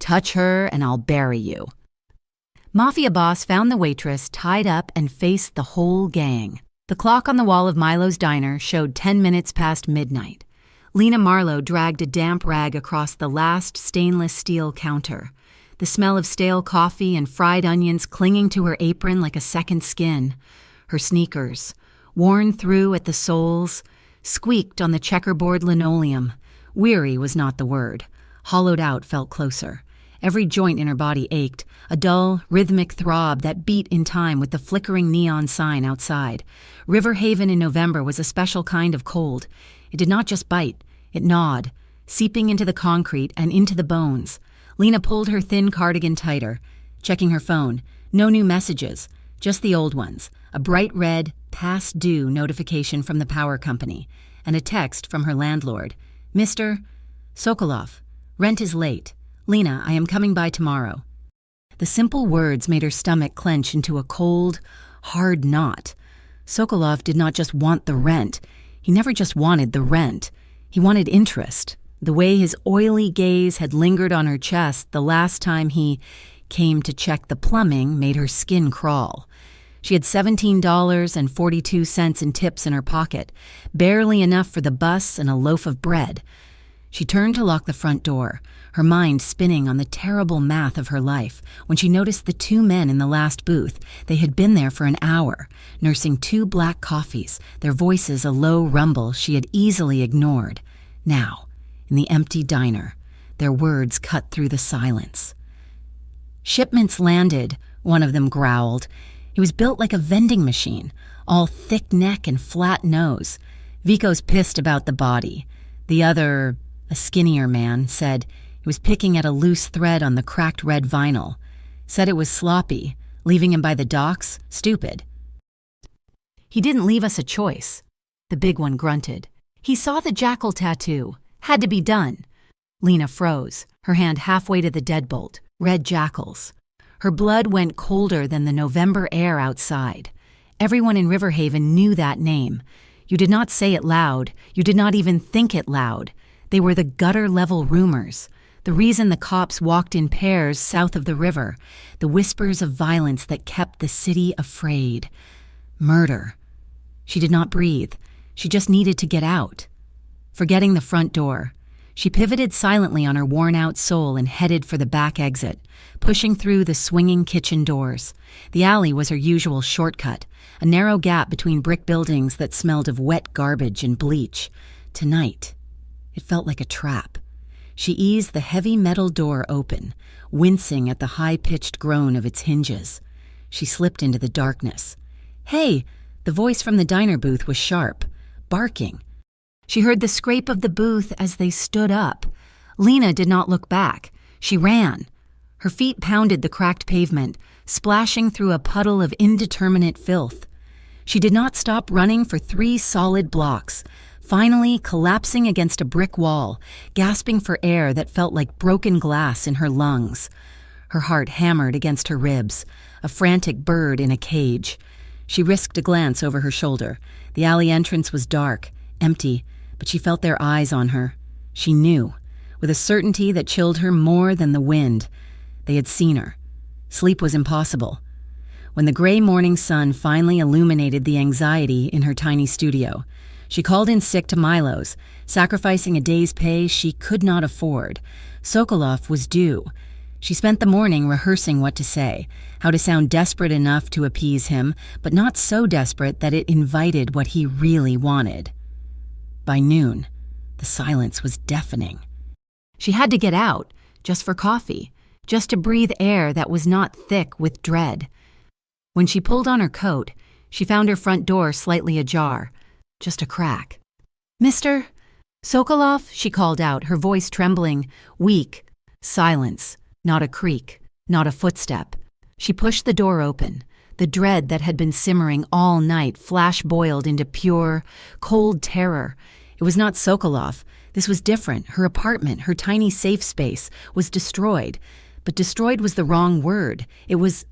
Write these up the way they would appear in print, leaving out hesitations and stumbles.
Touch her and I'll bury you." Mafia boss found the waitress tied up and faced the whole gang. The clock on the wall of Milo's diner showed 10 minutes past midnight. Lena Marlowe dragged a damp rag across the last stainless steel counter, the smell of stale coffee and fried onions clinging to her apron like a second skin. Her sneakers, worn through at the soles, squeaked on the checkerboard linoleum. Weary was not the word. Hollowed out felt closer. Every joint in her body ached, a dull, rhythmic throb that beat in time with the flickering neon sign outside. River Haven in November was a special kind of cold. It did not just bite, it gnawed, seeping into the concrete and into the bones. Lena pulled her thin cardigan tighter, checking her phone. No new messages, just the old ones. A bright red, past due notification from the power company, and a text from her landlord. "Mr. Sokolov, rent is late. Lena, I am coming by tomorrow." The simple words made her stomach clench into a cold, hard knot. Sokolov did not just want the rent. He never just wanted the rent. He wanted interest. The way his oily gaze had lingered on her chest the last time he came to check the plumbing made her skin crawl. She had $17.42 in tips in her pocket, barely enough for the bus and a loaf of bread. She turned to lock the front door, her mind spinning on the terrible math of her life, when she noticed the two men in the last booth. They had been there for an hour, nursing 2 black coffees, their voices a low rumble she had easily ignored. Now, in the empty diner, their words cut through the silence. "Shipments landed," one of them growled. He was built like a vending machine, all thick neck and flat nose. Vico's pissed about the body. The other, a skinnier man, said he was picking at a loose thread on the cracked red vinyl. Said it was sloppy, leaving him by the docks, stupid. "He didn't leave us a choice," the big one grunted. "He saw the jackal tattoo. Had to be done." Lena froze, her hand halfway to the deadbolt. Red jackals. Her blood went colder than the November air outside. Everyone in River Haven knew that name. You did not say it loud. You did not even think it loud. They were the gutter-level rumors, the reason the cops walked in pairs south of the river, the whispers of violence that kept the city afraid. Murder. She did not breathe. She just needed to get out. Forgetting the front door, she pivoted silently on her worn-out sole and headed for the back exit, pushing through the swinging kitchen doors. The alley was her usual shortcut, a narrow gap between brick buildings that smelled of wet garbage and bleach. Tonight, it felt like a trap. She eased the heavy metal door open, wincing at the high-pitched groan of its hinges. She slipped into the darkness. "Hey!" The voice from the diner booth was sharp, barking. She heard the scrape of the booth as they stood up. Lena did not look back. She ran. Her feet pounded the cracked pavement, splashing through a puddle of indeterminate filth. She did not stop running for 3 solid blocks, finally collapsing against a brick wall, gasping for air that felt like broken glass in her lungs. Her heart hammered against her ribs, a frantic bird in a cage. She risked a glance over her shoulder. The alley entrance was dark, empty, but she felt their eyes on her. She knew, with a certainty that chilled her more than the wind. They had seen her. Sleep was impossible. When the gray morning sun finally illuminated the anxiety in her tiny studio, she called in sick to Milo's, sacrificing a day's pay she could not afford. Sokolov was due. She spent the morning rehearsing what to say, how to sound desperate enough to appease him, but not so desperate that it invited what he really wanted. By noon, the silence was deafening. She had to get out, just for coffee, just to breathe air that was not thick with dread. When she pulled on her coat, she found her front door slightly ajar, just a crack. "Mr. Sokolov," she called out, her voice trembling, weak. Silence, not a creak, not a footstep. She pushed the door open. The dread that had been simmering all night flash-boiled into pure, cold terror. It was not Sokolov. This was different. Her apartment, her tiny safe space, was destroyed. But destroyed was the wrong word. It was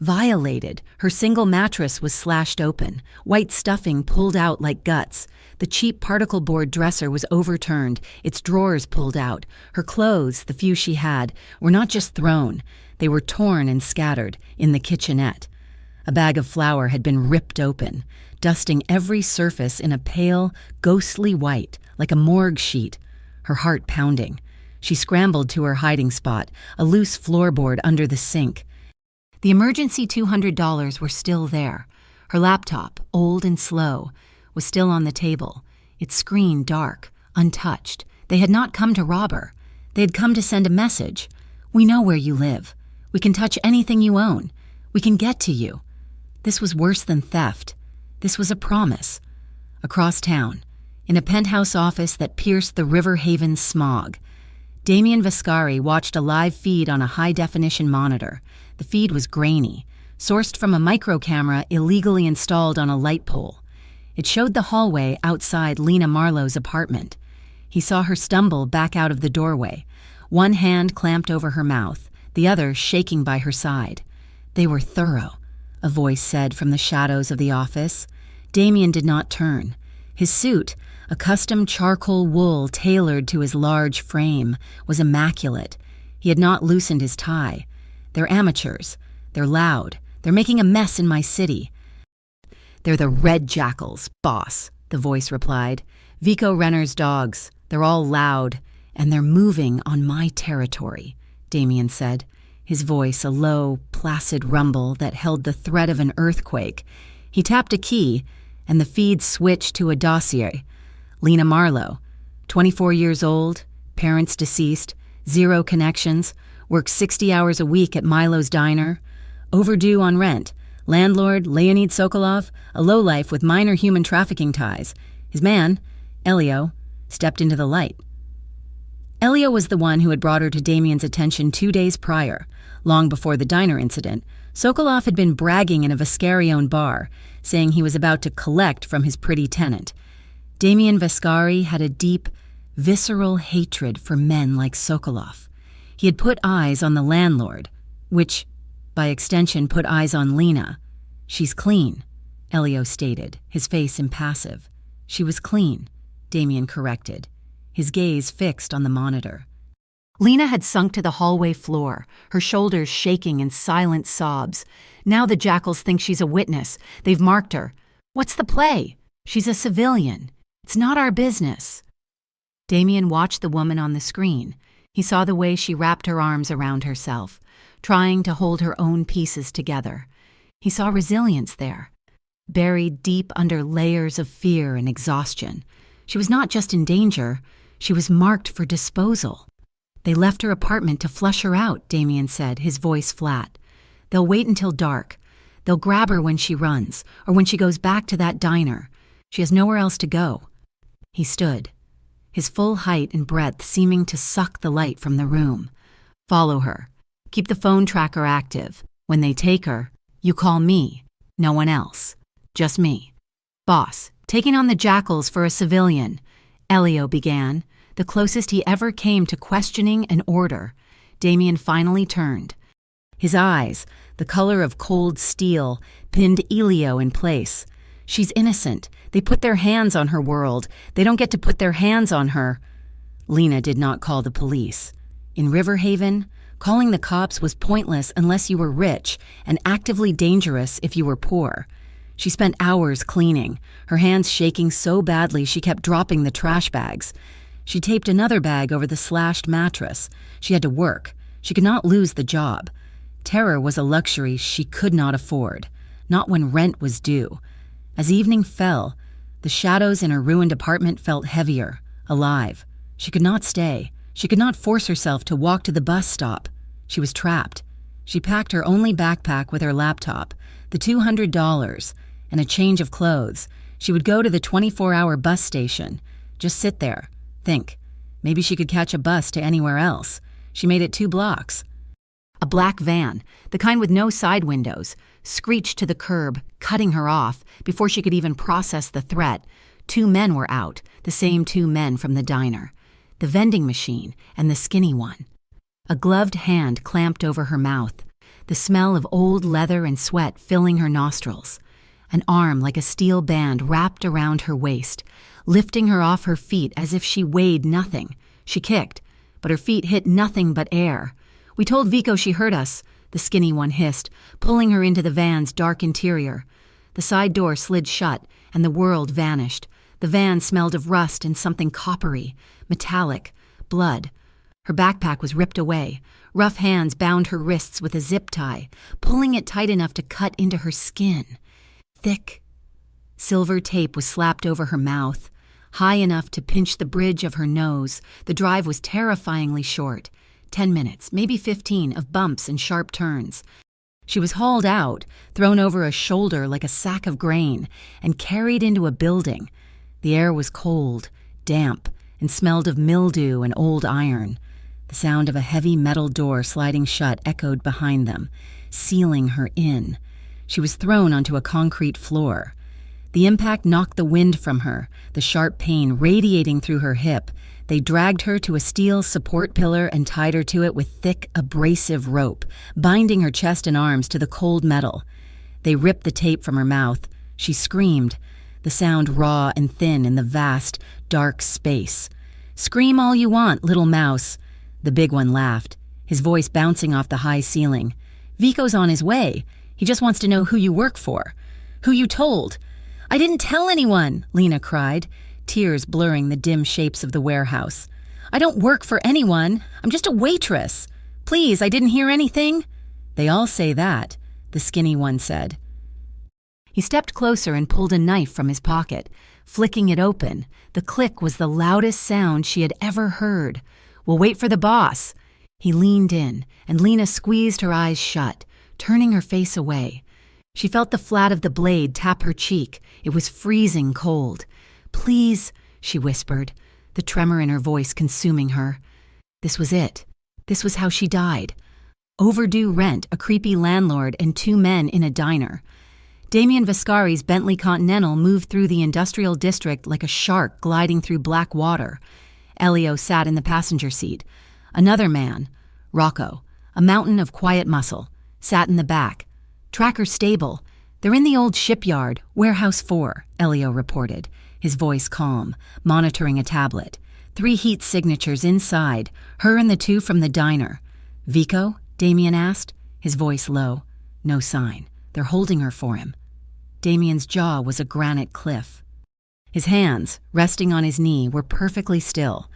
violated. Her single mattress was slashed open, white stuffing pulled out like guts. The cheap particle board dresser was overturned, its drawers pulled out. Her clothes, the few she had, were not just thrown. They were torn and scattered in the kitchenette. A bag of flour had been ripped open, dusting every surface in a pale, ghostly white, like a morgue sheet. Her heart pounding. She scrambled to her hiding spot, a loose floorboard under the sink. The emergency $200 were still there. Her laptop, old and slow, was still on the table, its screen dark, untouched. They had not come to rob her. They had come to send a message. We know where you live. We can touch anything you own. We can get to you. This was worse than theft. This was a promise. Across town, in a penthouse office that pierced the River Haven smog, Damien Vascari watched a live feed on a high-definition monitor. The feed was grainy, sourced from a micro camera illegally installed on a light pole. It showed the hallway outside Lena Marlowe's apartment. He saw her stumble back out of the doorway, one hand clamped over her mouth, the other shaking by her side. They were thorough, a voice said from the shadows of the office. Damien did not turn. His suit, a custom charcoal wool tailored to his large frame, was immaculate. He had not loosened his tie. They're amateurs. They're loud. They're making a mess in my city. They're the Red Jackals, boss, the voice replied. Vico Renner's dogs. They're all loud, and they're moving on my territory, Damien said, his voice a low, placid rumble that held the threat of an earthquake. He tapped a key, and the feed switched to a dossier. Lena Marlowe, 24 years old, parents deceased, 0 connections, works 60 hours a week at Milo's Diner, overdue on rent, landlord Leonid Sokolov, a lowlife with minor human trafficking ties. His man, Elio, stepped into the light. Elio was the one who had brought her to Damien's attention 2 days prior. Long before the diner incident, Sokolov had been bragging in a Vascari-owned bar, saying he was about to collect from his pretty tenant. Damien Vascari had a deep, visceral hatred for men like Sokolov. He had put eyes on the landlord, which, by extension, put eyes on Lena. She's clean, Elio stated, his face impassive. She was clean, Damien corrected, his gaze fixed on the monitor. Lena had sunk to the hallway floor, her shoulders shaking in silent sobs. Now the jackals think she's a witness. They've marked her. What's the play? She's a civilian. It's not our business. Damien watched the woman on the screen. He saw the way she wrapped her arms around herself, trying to hold her own pieces together. He saw resilience there, buried deep under layers of fear and exhaustion. She was not just in danger, she was marked for disposal. They left her apartment to flush her out, Damien said, his voice flat. They'll wait until dark. They'll grab her when she runs, or when she goes back to that diner. She has nowhere else to go. He stood, his full height and breadth seeming to suck the light from the room. Follow her. Keep the phone tracker active. When they take her, you call me, no one else. Just me. Boss, taking on the jackals for a civilian, Elio began, the closest he ever came to questioning an order. Damien finally turned. His eyes, the color of cold steel, pinned Elio in place. She's innocent. They put their hands on her world. They don't get to put their hands on her. Lena did not call the police. In River Haven, calling the cops was pointless unless you were rich and actively dangerous if you were poor. She spent hours cleaning, her hands shaking so badly she kept dropping the trash bags. She taped another bag over the slashed mattress. She had to work. She could not lose the job. Terror was a luxury she could not afford, not when rent was due. As evening fell, the shadows in her ruined apartment felt heavier, alive. She could not stay. She could not force herself to walk to the bus stop. She was trapped. She packed her only backpack with her laptop, the $200, and a change of clothes. She would go to the 24-hour bus station. Just sit there. Think. Maybe she could catch a bus to anywhere else. She made it 2 blocks. A black van, the kind with no side windows, screeched to the curb, cutting her off before she could even process the threat. 2 men were out, the same 2 men from the diner. The vending machine and the skinny one. A gloved hand clamped over her mouth. the smell of old leather and sweat filling her nostrils. An arm like a steel band wrapped around her waist, lifting her off her feet as if she weighed nothing. She kicked, but her feet hit nothing but air. "We told Vico she heard us," the skinny one hissed, pulling her into the van's dark interior. The side door slid shut, and the world vanished. The van smelled of rust and something coppery, metallic, blood. Her backpack was ripped away. Rough hands bound her wrists with a zip tie, pulling it tight enough to cut into her skin. Thick, silver tape was slapped over her mouth, high enough to pinch the bridge of her nose. The drive was terrifyingly short. 10 minutes, maybe 15, of bumps and sharp turns. She was hauled out, thrown over a shoulder like a sack of grain, and carried into a building. The air was cold, damp, and smelled of mildew and old iron. The sound of a heavy metal door sliding shut echoed behind them, sealing her in. She was thrown onto a concrete floor. The impact knocked the wind from her, the sharp pain radiating through her hip. They dragged her to a steel support pillar and tied her to it with thick, abrasive rope, binding her chest and arms to the cold metal. They ripped the tape from her mouth. She screamed, the sound raw and thin in the vast, dark space. "Scream all you want, little mouse." The big one laughed, his voice bouncing off the high ceiling. "Vico's on his way. He just wants to know who you work for. Who you told." "I didn't tell anyone," Lena cried, tears blurring the dim shapes of the warehouse. "I don't work for anyone. I'm just a waitress. Please, I didn't hear anything." "They all say that," the skinny one said. He stepped closer and pulled a knife from his pocket, flicking it open. The click was the loudest sound she had ever heard. "We'll wait for the boss." He leaned in, and Lena squeezed her eyes shut, turning her face away. She felt the flat of the blade tap her cheek. It was freezing cold. "Please," she whispered, the tremor in her voice consuming her. This was it. This was how she died. Overdue rent, a creepy landlord, and 2 men in a diner. Damien Viscari's Bentley Continental moved through the industrial district like a shark gliding through black water. Elio sat in the passenger seat. Another man, Rocco, a mountain of quiet muscle, sat in the back. "Tracker stable. They're in the old shipyard, warehouse 4, Elio reported, his voice calm, monitoring a tablet. 3 heat signatures inside, her and the 2 from the diner. "Vico?" Damien asked, his voice low. No sign. They're holding her for him. Damien's jaw was a granite cliff. His hands, resting on his knee, were perfectly still.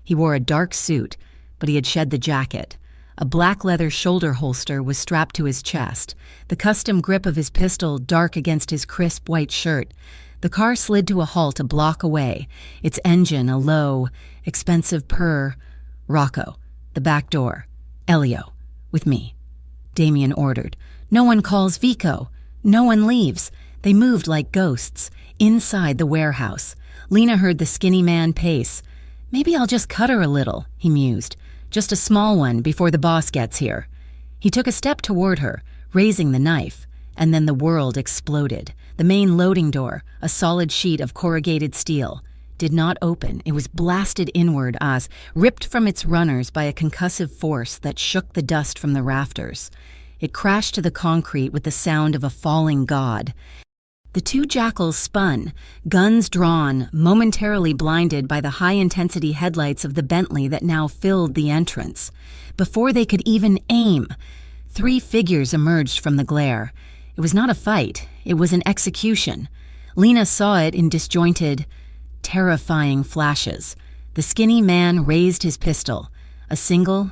He wore a dark suit, but he had shed the jacket. A black leather shoulder holster was strapped to his chest, the custom grip of his pistol dark against his crisp white shirt. The car slid to a halt a block away, its engine a low, expensive purr. "Rocco, the back door. Elio, with me," Damien ordered. "No one calls Vico. No one leaves." They moved like ghosts, inside the warehouse. Lena heard the skinny man pace. "Maybe I'll just cut her a little," he mused. "Just a small one before the boss gets here." He took a step toward her, raising the knife, and then the world exploded. The main loading door, a solid sheet of corrugated steel, did not open. It was blasted inward as, ripped from its runners by a concussive force that shook the dust from the rafters. It crashed to the concrete with the sound of a falling god. The 2 jackals spun, guns drawn, momentarily blinded by the high-intensity headlights of the Bentley that now filled the entrance. Before they could even aim, 3 figures emerged from the glare. It was not a fight. It was an execution. Lena saw it in disjointed, terrifying flashes. The skinny man raised his pistol. A single,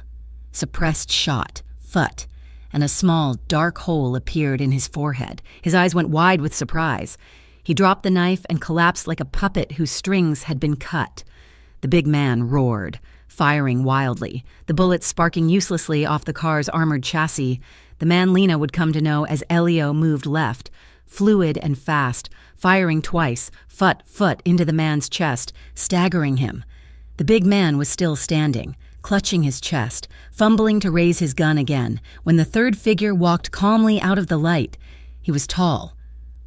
suppressed shot, phut, and a small, dark hole appeared in his forehead. His eyes went wide with surprise. He dropped the knife and collapsed like a puppet whose strings had been cut. The big man roared, firing wildly, the bullets sparking uselessly off the car's armored chassis. The man Lena would come to know as Elio moved left, fluid and fast, firing twice, phut, into the man's chest, staggering him. The big man was still standing, clutching his chest, fumbling to raise his gun again, when the 3rd figure walked calmly out of the light. He was tall,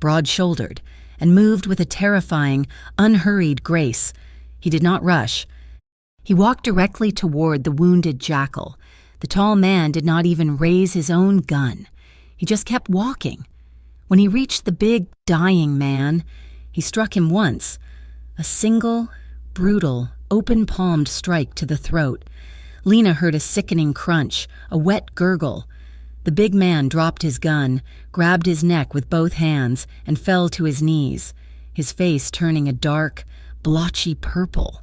broad-shouldered, and moved with a terrifying, unhurried grace. He did not rush. He walked directly toward the wounded jackal. The tall man did not even raise his own gun. He just kept walking. When he reached the big, dying man, he struck him once, a single, brutal, open-palmed strike to the throat. Lena heard a sickening crunch, a wet gurgle. The big man dropped his gun, grabbed his neck with both hands, and fell to his knees, his face turning a dark, blotchy purple.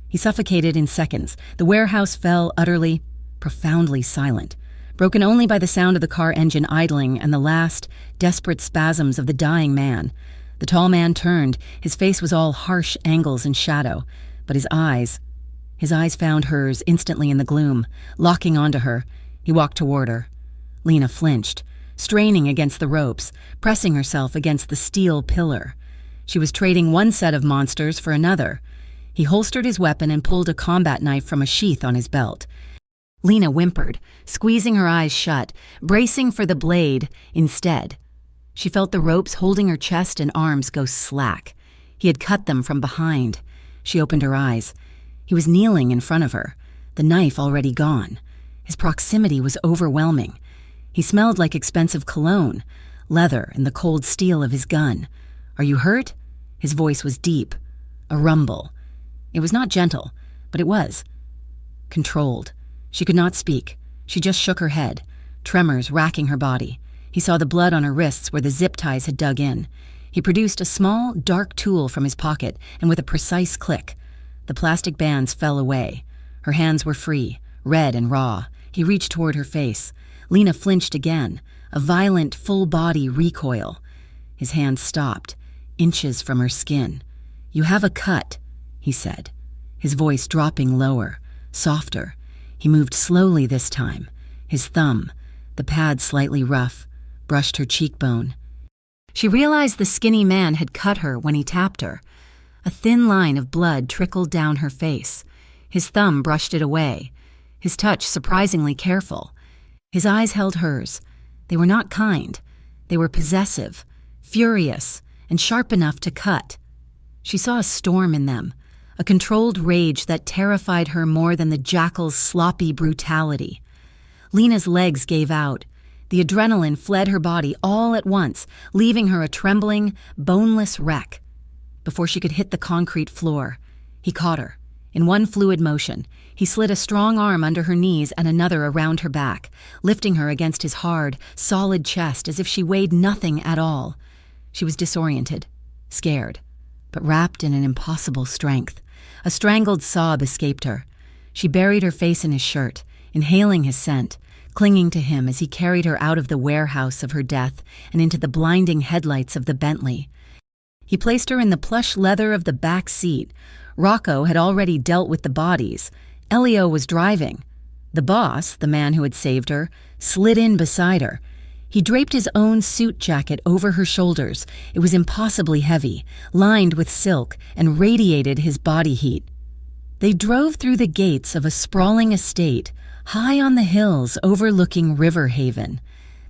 He suffocated in seconds. The warehouse fell utterly, profoundly silent, broken only by the sound of the car engine idling and the last, desperate spasms of the dying man. The tall man turned. His face was all harsh angles and shadow, but his eyes found hers instantly in the gloom, locking onto her. He walked toward her. Lena flinched, straining against the ropes, pressing herself against the steel pillar. She was trading one set of monsters for another. He holstered his weapon and pulled a combat knife from a sheath on his belt. Lena whimpered, squeezing her eyes shut, bracing for the blade instead. She felt the ropes holding her chest and arms go slack. He had cut them from behind. She opened her eyes. He was kneeling in front of her, the knife already gone. His proximity was overwhelming. He smelled like expensive cologne, leather, and the cold steel of his gun. "Are you hurt?" His voice was deep, a rumble. It was not gentle, but it was controlled. She could not speak. She just shook her head, tremors racking her body. He saw the blood on her wrists where the zip ties had dug in. He produced a small, dark tool from his pocket, and with a precise click, the plastic bands fell away. Her hands were free, red and raw. He reached toward her face. Lena flinched again, a violent, full-body recoil. His hand stopped, inches from her skin. "You have a cut," he said, his voice dropping lower, softer. He moved slowly this time. His thumb, the pad slightly rough, brushed her cheekbone. She realized the skinny man had cut her when he tapped her. A thin line of blood trickled down her face. His thumb brushed it away, his touch surprisingly careful. His eyes held hers. They were not kind. They were possessive, furious, and sharp enough to cut. She saw a storm in them, a controlled rage that terrified her more than the jackal's sloppy brutality. Lena's legs gave out. The adrenaline fled her body all at once, leaving her a trembling, boneless wreck. Before she could hit the concrete floor, he caught her. In one fluid motion, he slid a strong arm under her knees and another around her back, lifting her against his hard, solid chest as if she weighed nothing at all. She was disoriented, scared, but wrapped in an impossible strength. A strangled sob escaped her. She buried her face in his shirt, inhaling his scent, clinging to him as he carried her out of the warehouse of her death and into the blinding headlights of the Bentley. He placed her in the plush leather of the back seat. Rocco had already dealt with the bodies. Elio was driving. The boss, the man who had saved her, slid in beside her. He draped his own suit jacket over her shoulders. It was impossibly heavy, lined with silk, and radiated his body heat. They drove through the gates of a sprawling estate, high on the hills overlooking River Haven.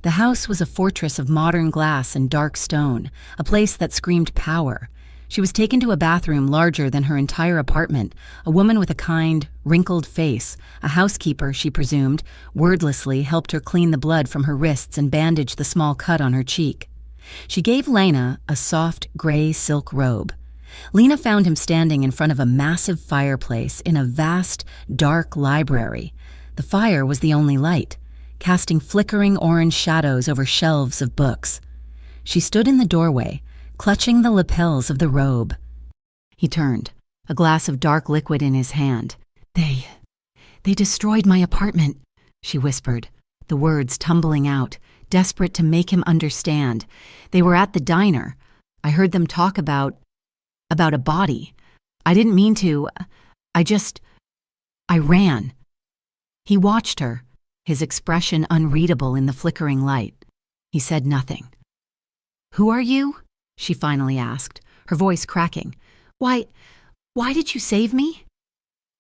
The house was a fortress of modern glass and dark stone, a place that screamed power. She was taken to a bathroom larger than her entire apartment, a woman with a kind, wrinkled face. A housekeeper, she presumed, wordlessly helped her clean the blood from her wrists and bandage the small cut on her cheek. She gave Lena a soft, gray silk robe. Lena found him standing in front of a massive fireplace in a vast, dark library. The fire was the only light, casting flickering orange shadows over shelves of books. She stood in the doorway, clutching the lapels of the robe. He turned, a glass of dark liquid in his hand. They destroyed my apartment," she whispered, the words tumbling out, desperate to make him understand. "They were at the diner. I heard them talk about a body. I didn't mean to. I ran." He watched her, his expression unreadable in the flickering light. He said nothing. "Who are you?" she finally asked, her voice cracking. Why did you save me?"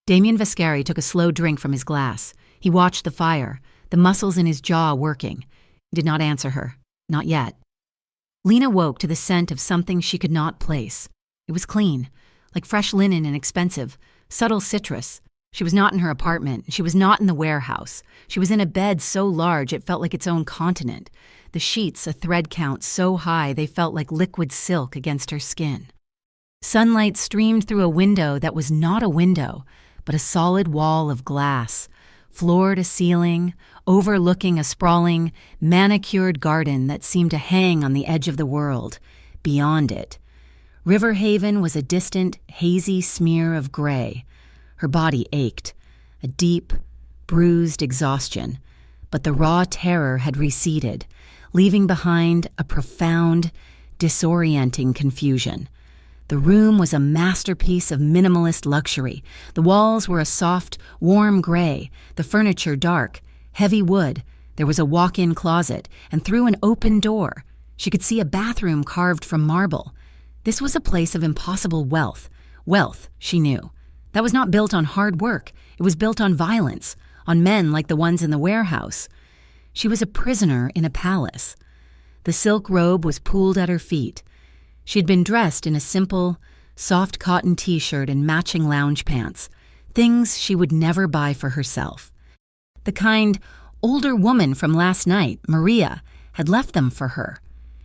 Damien Vascari took a slow drink from his glass. He watched the fire, the muscles in his jaw working. He did not answer her. Not yet. Lena woke to the scent of something she could not place. It was clean, like fresh linen and expensive, subtle citrus. She was not in her apartment. She was not in the warehouse. She was in a bed so large it felt like its own continent. The sheets, a thread count so high they felt like liquid silk against her skin. Sunlight streamed through a window that was not a window, but a solid wall of glass, floor to ceiling, overlooking a sprawling, manicured garden that seemed to hang on the edge of the world. Beyond it, River Haven was a distant, hazy smear of gray. Her body ached, a deep, bruised exhaustion, but the raw terror had receded, leaving behind a profound, disorienting confusion. The room was a masterpiece of minimalist luxury. The walls were a soft, warm gray, the furniture dark, heavy wood. There was a walk-in closet, and through an open door, she could see a bathroom carved from marble. This was a place of impossible wealth. Wealth, she knew. That was not built on hard work. It was built on violence, on men like the ones in the warehouse. She was a prisoner in a palace. The silk robe was pooled at her feet. She had been dressed in a simple, soft cotton t-shirt and matching lounge pants, things she would never buy for herself. The kind, older woman from last night, Maria, had left them for her.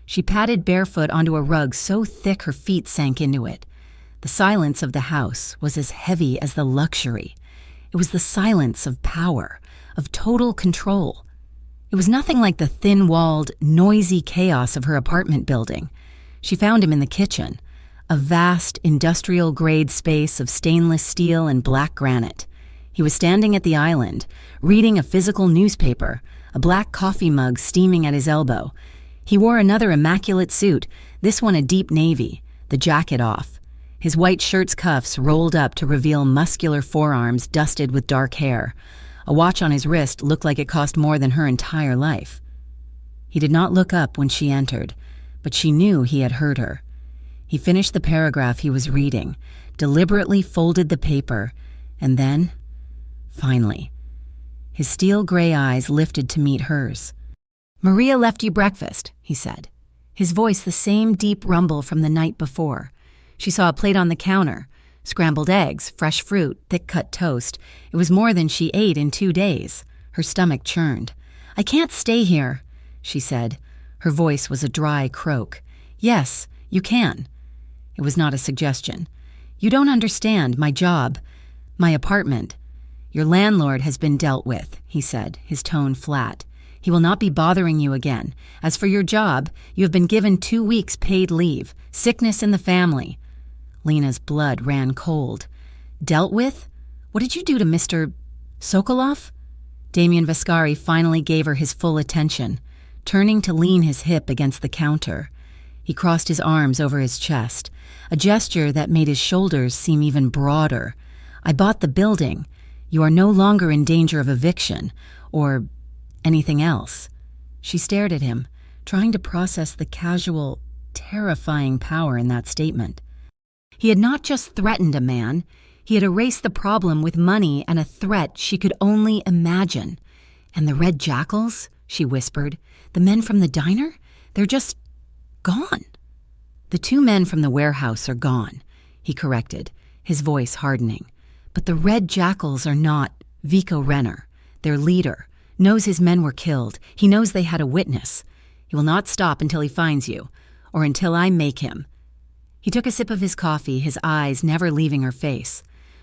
She padded barefoot onto a rug so thick her feet sank into it. The silence of the house was as heavy as the luxury. It was the silence of power, of total control. It was nothing like the thin-walled, noisy chaos of her apartment building. She found him in the kitchen, a vast, industrial-grade space of stainless steel and black granite. He was standing at the island, reading a physical newspaper, a black coffee mug steaming at his elbow. He wore another immaculate suit, this one a deep navy, the jacket off. His white shirt's cuffs rolled up to reveal muscular forearms dusted with dark hair. A watch on his wrist looked like it cost more than her entire life. He did not look up when she entered, but she knew he had heard her. He finished the paragraph he was reading, deliberately folded the paper, and then, finally, his steel-gray eyes lifted to meet hers. "Maria left you breakfast," he said, his voice the same deep rumble from the night before. She saw a plate on the counter, scrambled eggs, fresh fruit, thick-cut toast. It was more than she ate in 2 days. Her stomach churned. "I can't stay here," she said. Her voice was a dry croak. "Yes, you can." It was not a suggestion. "You don't understand my job, my apartment. Your landlord has been dealt with," he said, his tone flat. "He will not be bothering you again. As for your job, you have been given 2 weeks paid leave. Sickness in the family." Lena's blood ran cold. "Dealt with? What did you do to Mr. Sokolov?" Damien Vascari finally gave her his full attention, turning to lean his hip against the counter. He crossed his arms over his chest, a gesture that made his shoulders seem even broader. "I bought the building. You are no longer in danger of eviction, or anything else." She stared at him, trying to process the casual, terrifying power in that statement. He had not just threatened a man, he had erased the problem with money and a threat she could only imagine. "And the red jackals?" she whispered. "The men from the diner? They're just gone." "The 2 men from the warehouse are gone," he corrected, his voice hardening. "But the red jackals are not Vico Renner. Their leader knows his men were killed. He knows they had a witness. He will not stop until he finds you, or until I make him." He took a sip of his coffee, his eyes never leaving her face.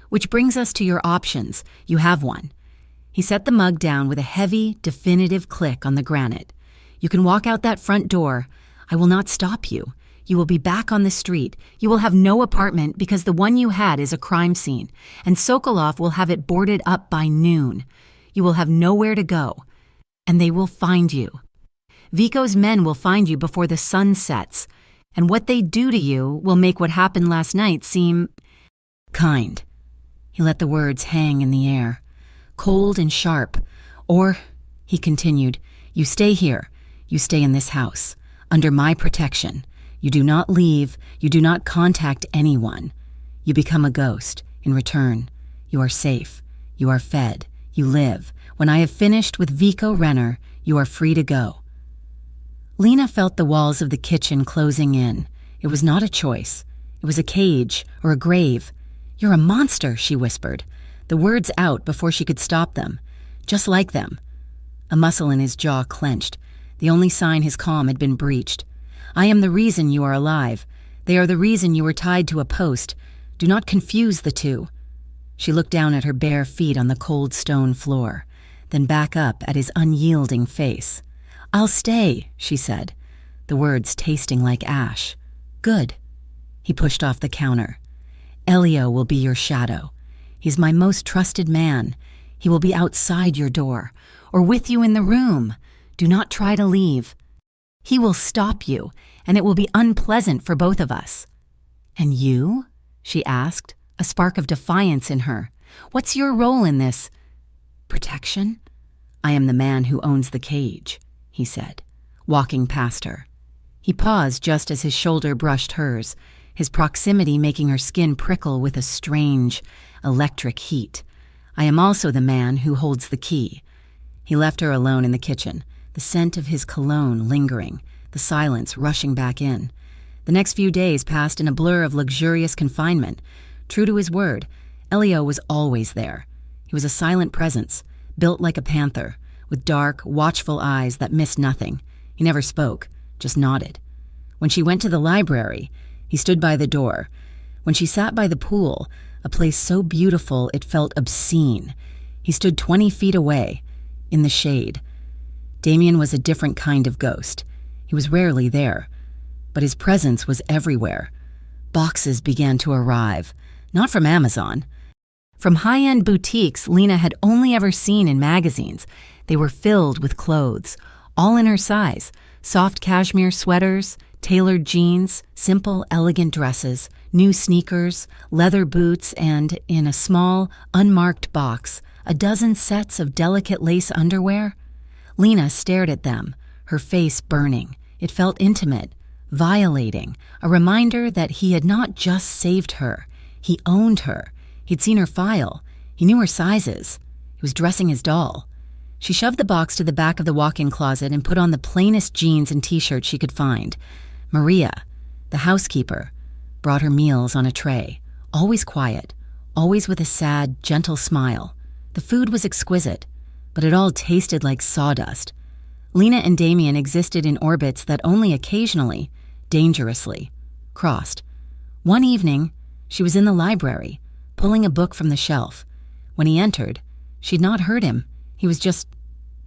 "Which brings us to your options. You have one." He set the mug down with a heavy, definitive click on the granite. "You can walk out that front door. I will not stop you. You will be back on the street. You will have no apartment because the one you had is a crime scene, and Sokolov will have it boarded up by noon. You will have nowhere to go, and they will find you. Vico's men will find you before the sun sets, and what they do to you will make what happened last night seem kind." He let the words hang in the air, cold and sharp. "Or," he continued, "you stay here. You stay in this house, under my protection. You do not leave. You do not contact anyone. You become a ghost. In return, you are safe. You are fed. You live. When I have finished with Vico Renner, you are free to go." Lena felt the walls of the kitchen closing in. It was not a choice. It was a cage or a grave. "You're a monster," she whispered. the words out before she could stop them. Just like them. A muscle in his jaw clenched, the only sign his calm had been breached. I am the reason you are alive. They are the reason you were tied to a post. Do not confuse the two. She looked down at her bare feet on the cold stone floor, then back up at his unyielding face. I'll stay, she said, the words tasting like ash. Good. He pushed off the counter. Elio will be your shadow. He's my most trusted man. He will be outside your door, or with you in the room. Do not try to leave. He will stop you, and it will be unpleasant for both of us. And you? She asked, a spark of defiance in her. What's your role in this? Protection? I am the man who owns the cage, he said, walking past her. He paused just as his shoulder brushed hers, his proximity making her skin prickle with a strange, electric heat. I am also the man who holds the key. He left her alone in the kitchen, the scent of his cologne lingering, the silence rushing back in. The next few days passed in a blur of luxurious confinement. True to his word, Elio was always there. He was a silent presence, built like a panther, with dark, watchful eyes that missed nothing. He never spoke, just nodded. When she went to the library, he stood by the door. When she sat by the pool, a place so beautiful it felt obscene, he stood 20 feet away, in the shade. Damien was a different kind of ghost. He was rarely there, but his presence was everywhere. Boxes began to arrive, not from Amazon. From high-end boutiques Lena had only ever seen in magazines. They were filled with clothes, all in her size, soft cashmere sweaters, tailored jeans, simple, elegant dresses, new sneakers, leather boots, and, in a small, unmarked box, a dozen sets of delicate lace underwear. Lena stared at them, her face burning. It felt intimate, violating, a reminder that he had not just saved her. He owned her. He'd seen her file. He knew her sizes. He was dressing his doll. She shoved the box to the back of the walk-in closet and put on the plainest jeans and t-shirt she could find. Maria, the housekeeper, brought her meals on a tray, always quiet, always with a sad, gentle smile. The food was exquisite, but it all tasted like sawdust. Lena and Damien existed in orbits that only occasionally, dangerously, crossed. One evening, she was in the library, pulling a book from the shelf. When he entered, she'd not heard him. He was just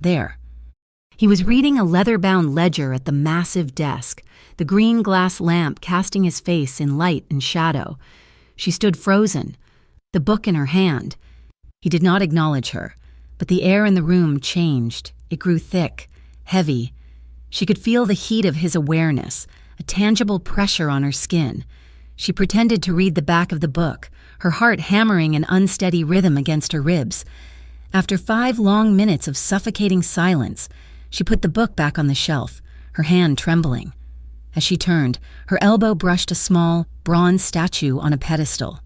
there. He was reading a leather-bound ledger at the massive desk, the green glass lamp casting his face in light and shadow. She stood frozen, the book in her hand. He did not acknowledge her, but the air in the room changed. It grew thick, heavy. She could feel the heat of his awareness, a tangible pressure on her skin. She pretended to read the back of the book, her heart hammering an unsteady rhythm against her ribs. After 5 long minutes of suffocating silence, she put the book back on the shelf, her hand trembling. As she turned, her elbow brushed a small, bronze statue on a pedestal.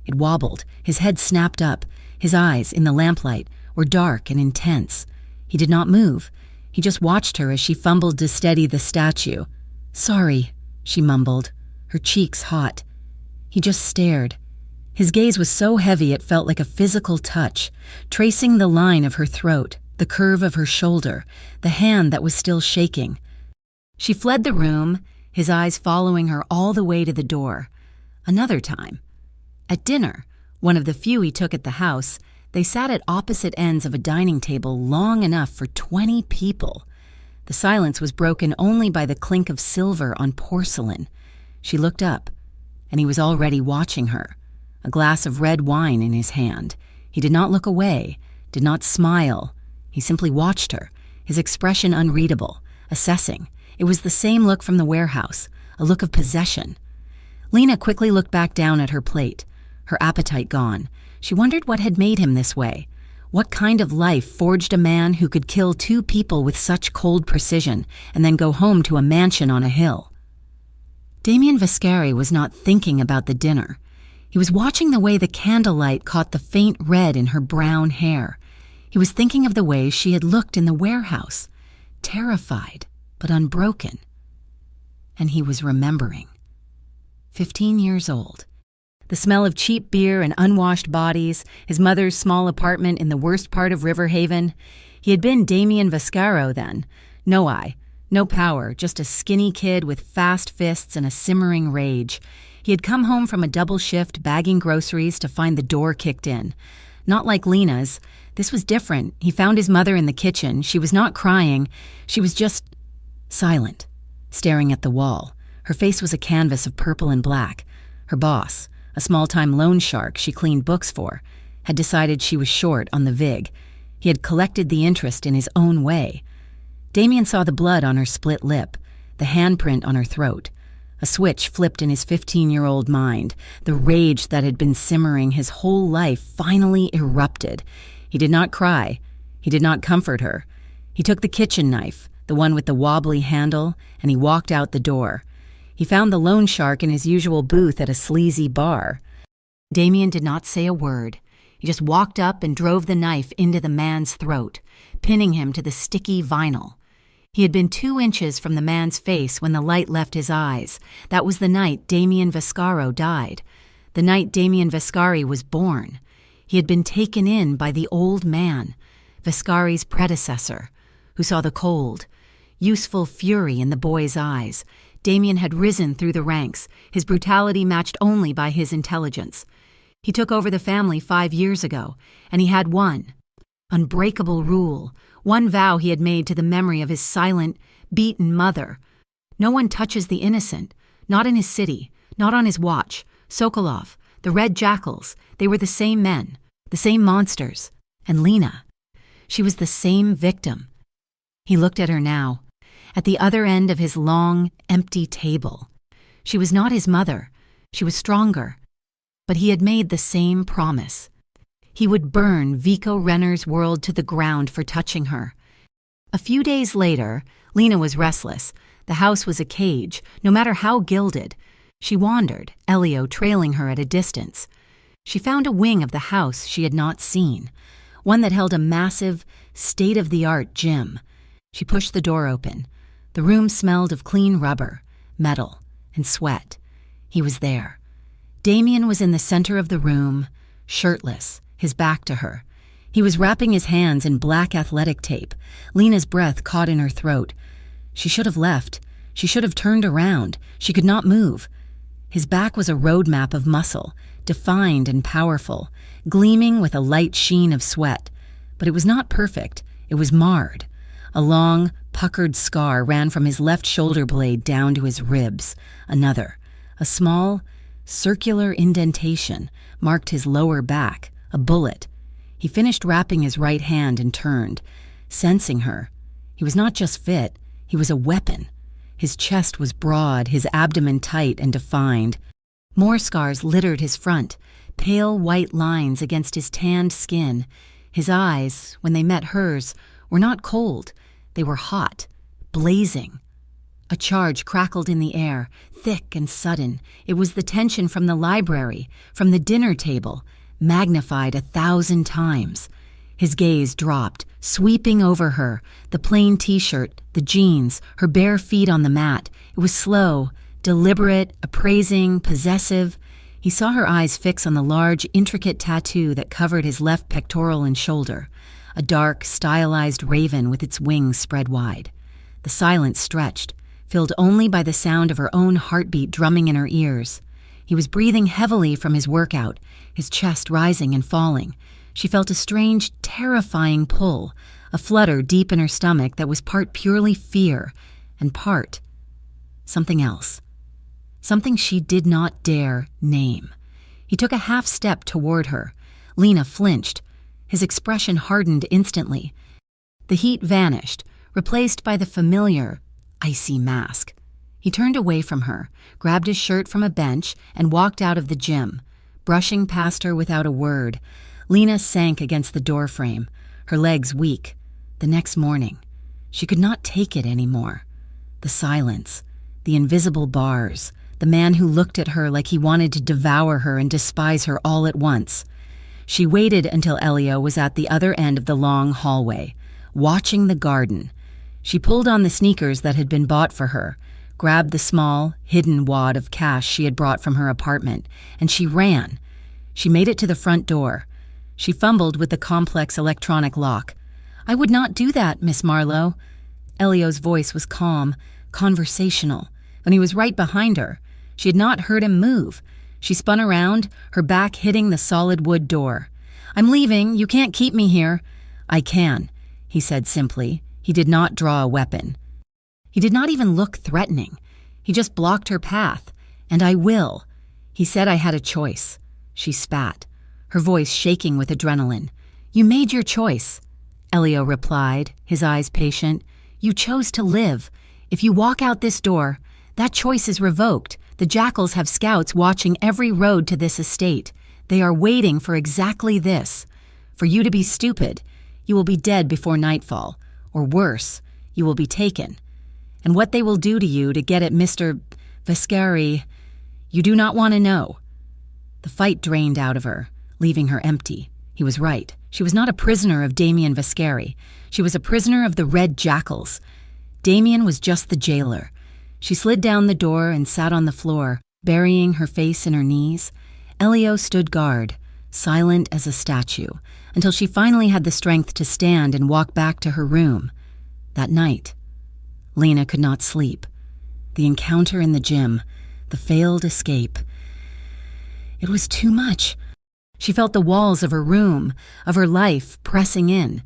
It wobbled, his head snapped up. His eyes, in the lamplight, were dark and intense. He did not move. He just watched her as she fumbled to steady the statue. Sorry, she mumbled, her cheeks hot. He just stared. His gaze was so heavy it felt like a physical touch, tracing the line of her throat, the curve of her shoulder, the hand that was still shaking. She fled the room, his eyes following her all the way to the door. Another time. At dinner, one of the few he took at the house, they sat at opposite ends of a dining table long enough for 20 people. The silence was broken only by the clink of silver on porcelain. She looked up, and he was already watching her, a glass of red wine in his hand. He did not look away, did not smile. He simply watched her, his expression unreadable, assessing. It was the same look from the warehouse, a look of possession. Lena quickly looked back down at her plate, her appetite gone. She wondered what had made him this way. What kind of life forged a man who could kill 2 people with such cold precision and then go home to a mansion on a hill? Damien Viscari was not thinking about the dinner. He was watching the way the candlelight caught the faint red in her brown hair. He was thinking of the way she had looked in the warehouse, terrified but unbroken. And he was remembering. 15 years old. The smell of cheap beer and unwashed bodies, his mother's small apartment in the worst part of River Haven. He had been Damien Vascaro then. No eye, no power, just a skinny kid with fast fists and a simmering rage. He had come home from a double shift bagging groceries to find the door kicked in. Not like Lena's. This was different. He found his mother in the kitchen. She was not crying. She was just silent, staring at the wall. Her face was a canvas of purple and black. Her boss, a small-time loan shark she cleaned books for, had decided she was short on the vig. He had collected the interest in his own way. Damien saw the blood on her split lip, the handprint on her throat. A switch flipped in his 15-year-old mind. The rage that had been simmering his whole life finally erupted. He did not cry. He did not comfort her. He took the kitchen knife, the one with the wobbly handle, and he walked out the door. He found the loan shark in his usual booth at a sleazy bar. Damien did not say a word. He just walked up and drove the knife into the man's throat, pinning him to the sticky vinyl. He had been 2 inches from the man's face when the light left his eyes. That was the night Damien Vascaro died. The night Damien Vascari was born. He had been taken in by the old man, Vascari's predecessor, who saw the cold, useful fury in the boy's eyes. Damien had risen through the ranks, his brutality matched only by his intelligence. He took over the family 5 years ago, and he had one unbreakable rule, one vow he had made to the memory of his silent, beaten mother. No one touches the innocent, not in his city, not on his watch. Sokolov, the Red Jackals, they were the same men, the same monsters. And Lena, she was the same victim. He looked at her now, at the other end of his long, empty table. She was not his mother. She was stronger. But he had made the same promise. He would burn Vico Renner's world to the ground for touching her. A few days later, Lena was restless. The house was a cage, no matter how gilded. She wandered, Elio trailing her at a distance. She found a wing of the house she had not seen, one that held a massive, state-of-the-art gym. She pushed the door open. The room smelled of clean rubber, metal, and sweat. He was there. Damien was in the center of the room, shirtless, his back to her. He was wrapping his hands in black athletic tape. Lena's breath caught in her throat. She should have left. She should have turned around. She could not move. His back was a roadmap of muscle, defined and powerful, gleaming with a light sheen of sweat. But it was not perfect. It was marred. A long, puckered scar ran from his left shoulder blade down to his ribs. Another, a small, circular indentation, marked his lower back, a bullet. He finished wrapping his right hand and turned, sensing her. He was not just fit, he was a weapon. His chest was broad, his abdomen tight and defined. More scars littered his front, pale white lines against his tanned skin. His eyes, when they met hers, were not cold. They were hot, blazing. A charge crackled in the air, thick and sudden. It was the tension from the library, from the dinner table, magnified 1,000 times. His gaze dropped, sweeping over her, the plain t-shirt, the jeans, her bare feet on the mat. It was slow, deliberate, appraising, possessive. He saw her eyes fix on the large, intricate tattoo that covered his left pectoral and shoulder, a dark, stylized raven with its wings spread wide. The silence stretched, filled only by the sound of her own heartbeat drumming in her ears. He was breathing heavily from his workout, his chest rising and falling. She felt a strange, terrifying pull, a flutter deep in her stomach that was part purely fear and part something else. Something she did not dare name. He took a half step toward her. Lena flinched. His expression hardened instantly. The heat vanished, replaced by the familiar, icy mask. He turned away from her, grabbed his shirt from a bench, and walked out of the gym, brushing past her without a word. Lena sank against the doorframe, her legs weak. The next morning, she could not take it anymore. The silence, the invisible bars, the man who looked at her like he wanted to devour her and despise her all at once. She waited until Elio was at the other end of the long hallway, watching the garden. She pulled on the sneakers that had been bought for her, grabbed the small, hidden wad of cash she had brought from her apartment, and she ran. She made it to the front door. She fumbled with the complex electronic lock. "I would not do that, Miss Marlowe." Elio's voice was calm, conversational, and he was right behind her. She had not heard him move. She spun around, her back hitting the solid wood door. "I'm leaving. You can't keep me here." "I can," he said simply. He did not draw a weapon. He did not even look threatening. He just blocked her path. "And I will." He said I had a choice. She spat, her voice shaking with adrenaline. "You made your choice," Elio replied, his eyes patient. "You chose to live. If you walk out this door, that choice is revoked. The jackals have scouts watching every road to this estate. They are waiting for exactly this. For you to be stupid, you will be dead before nightfall. Or worse, you will be taken. And what they will do to you to get at Mr. Vascari, you do not want to know." The fight drained out of her, leaving her empty. He was right. She was not a prisoner of Damien Vascari. She was a prisoner of the Red Jackals. Damien was just the jailer. She slid down the door and sat on the floor, burying her face in her knees. Elio stood guard, silent as a statue, until she finally had the strength to stand and walk back to her room. That night, Lena could not sleep. The encounter in the gym, the failed escape. It was too much. She felt the walls of her room, of her life, pressing in.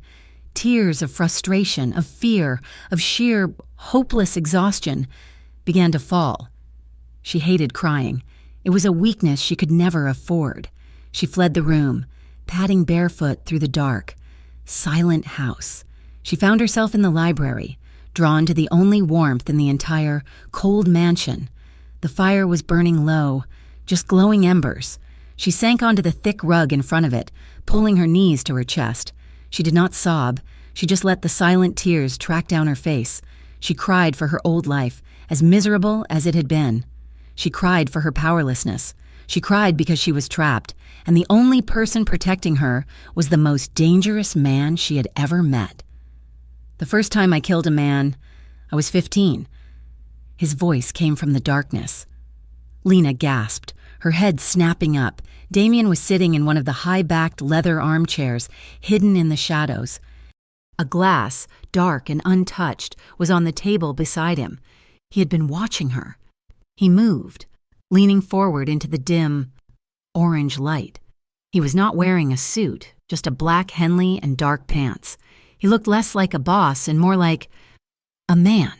Tears of frustration, of fear, of sheer, hopeless exhaustion began to fall. She hated crying. It was a weakness she could never afford. She fled the room, padding barefoot through the dark. Silent house. She found herself in the library, drawn to the only warmth in the entire cold mansion. The fire was burning low, just glowing embers. She sank onto the thick rug in front of it, pulling her knees to her chest. She did not sob. She just let the silent tears track down her face. She cried for her old life, as miserable as it had been. She cried for her powerlessness. She cried because she was trapped, and the only person protecting her was the most dangerous man she had ever met. "The first time I killed a man, I was 15. His voice came from the darkness. Lena gasped, her head snapping up. Damien was sitting in one of the high-backed leather armchairs, hidden in the shadows. A glass, dark and untouched, was on the table beside him. He had been watching her. He moved, leaning forward into the dim, orange light. He was not wearing a suit, just a black Henley and dark pants. He looked less like a boss and more like a man.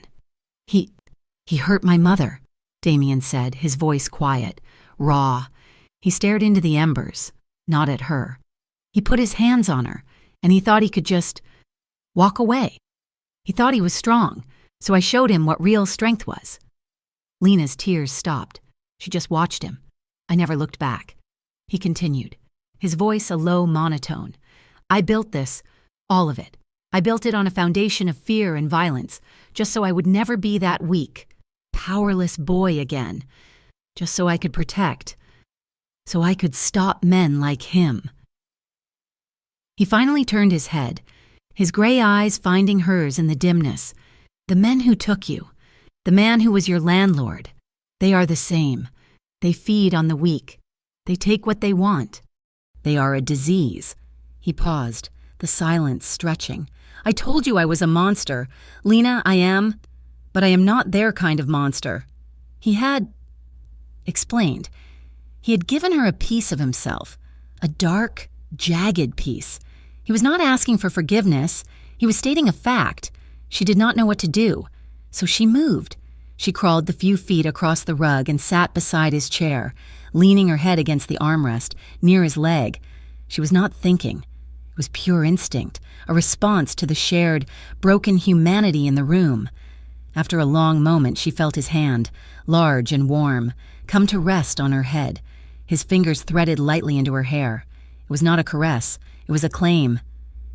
He hurt my mother," Damien said, his voice quiet, raw. He stared into the embers, not at her. He put his hands on her, and he thought he could just walk away. He thought he was strong, so I showed him what real strength was. Lena's tears stopped. She just watched him. I never looked back. He continued, his voice a low monotone. "I built this, all of it. I built it on a foundation of fear and violence, just so I would never be that weak, powerless boy again, just so I could protect, so I could stop men like him." He finally turned his head, his gray eyes finding hers in the dimness. "The men who took you, the man who was your landlord, they are the same. They feed on the weak. They take what they want. They are a disease." He paused, the silence stretching. "I told you I was a monster. Lena, I am, but I am not their kind of monster." He had explained. He had given her a piece of himself, a dark, jagged piece. He was not asking for forgiveness. He was stating a fact. She did not know what to do, so she moved. She crawled the few feet across the rug and sat beside his chair, leaning her head against the armrest, near his leg. She was not thinking. It was pure instinct, a response to the shared, broken humanity in the room. After a long moment, she felt his hand, large and warm, come to rest on her head. His fingers threaded lightly into her hair. It was not a caress. It was a claim.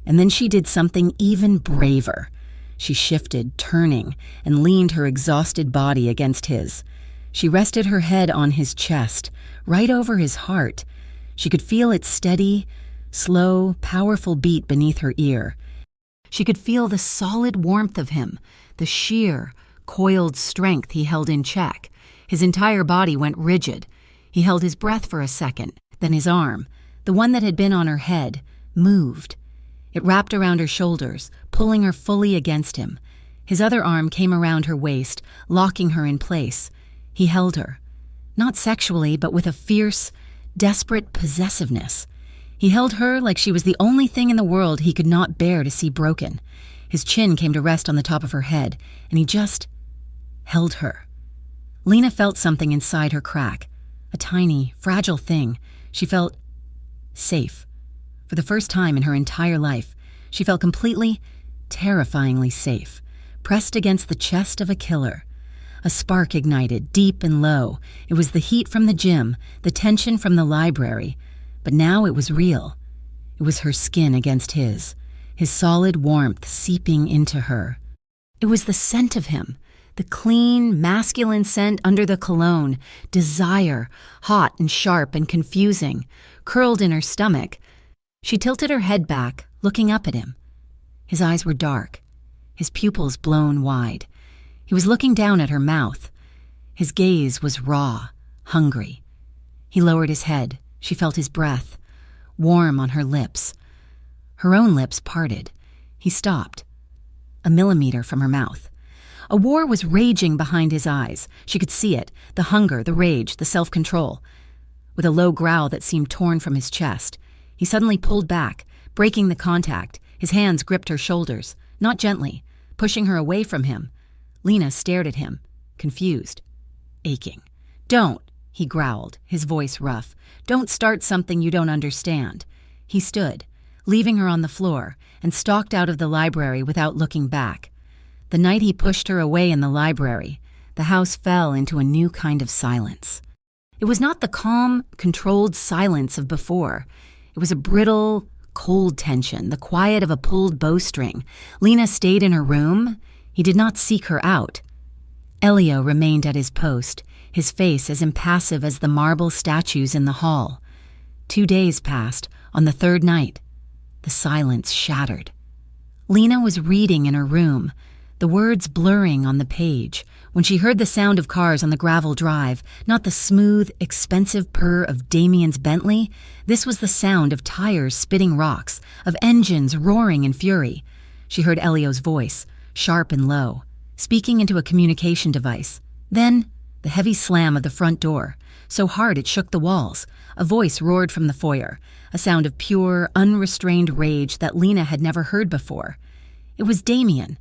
And then she did something even braver. She shifted, turning, and leaned her exhausted body against his. She rested her head on his chest, right over his heart. She could feel its steady, slow, powerful beat beneath her ear. She could feel the solid warmth of him, the sheer, coiled strength he held in check. His entire body went rigid. He held his breath for a second, then his arm, the one that had been on her head, moved. It wrapped around her shoulders, pulling her fully against him. His other arm came around her waist, locking her in place. He held her. Not sexually, but with a fierce, desperate possessiveness. He held her like she was the only thing in the world he could not bear to see broken. His chin came to rest on the top of her head, and he just held her. Lena felt something inside her crack. A tiny, fragile thing. She felt safe. For the first time in her entire life, she felt completely, terrifyingly safe, pressed against the chest of a killer. A spark ignited, deep and low. It was the heat from the gym, the tension from the library. But now it was real. It was her skin against his solid warmth seeping into her. It was the scent of him, the clean, masculine scent under the cologne, desire, hot and sharp and confusing, curled in her stomach. She tilted her head back, looking up at him. His eyes were dark, his pupils blown wide. He was looking down at her mouth. His gaze was raw, hungry. He lowered his head. She felt his breath, warm on her lips. Her own lips parted. He stopped, a millimeter from her mouth. A war was raging behind his eyes. She could see it, the hunger, the rage, the self-control. With a low growl that seemed torn from his chest, he suddenly pulled back, breaking the contact. His hands gripped her shoulders, not gently, pushing her away from him. Lena stared at him, confused, aching. "Don't," he growled, his voice rough. "Don't start something you don't understand." He stood, leaving her on the floor, and stalked out of the library without looking back. The night he pushed her away in the library, the house fell into a new kind of silence. It was not the calm, controlled silence of before. It was a brittle, cold tension, the quiet of a pulled bowstring. Lena stayed in her room. He did not seek her out. Elio remained at his post, his face as impassive as the marble statues in the hall. 2 days passed. On the third night, the silence shattered. Lena was reading in her room, the words blurring on the page, when she heard the sound of cars on the gravel drive, not the smooth, expensive purr of Damien's Bentley. This was the sound of tires spitting rocks, of engines roaring in fury. She heard Elio's voice, sharp and low, speaking into a communication device. Then, the heavy slam of the front door, so hard it shook the walls. A voice roared from the foyer, a sound of pure, unrestrained rage that Lena had never heard before. It was Damien.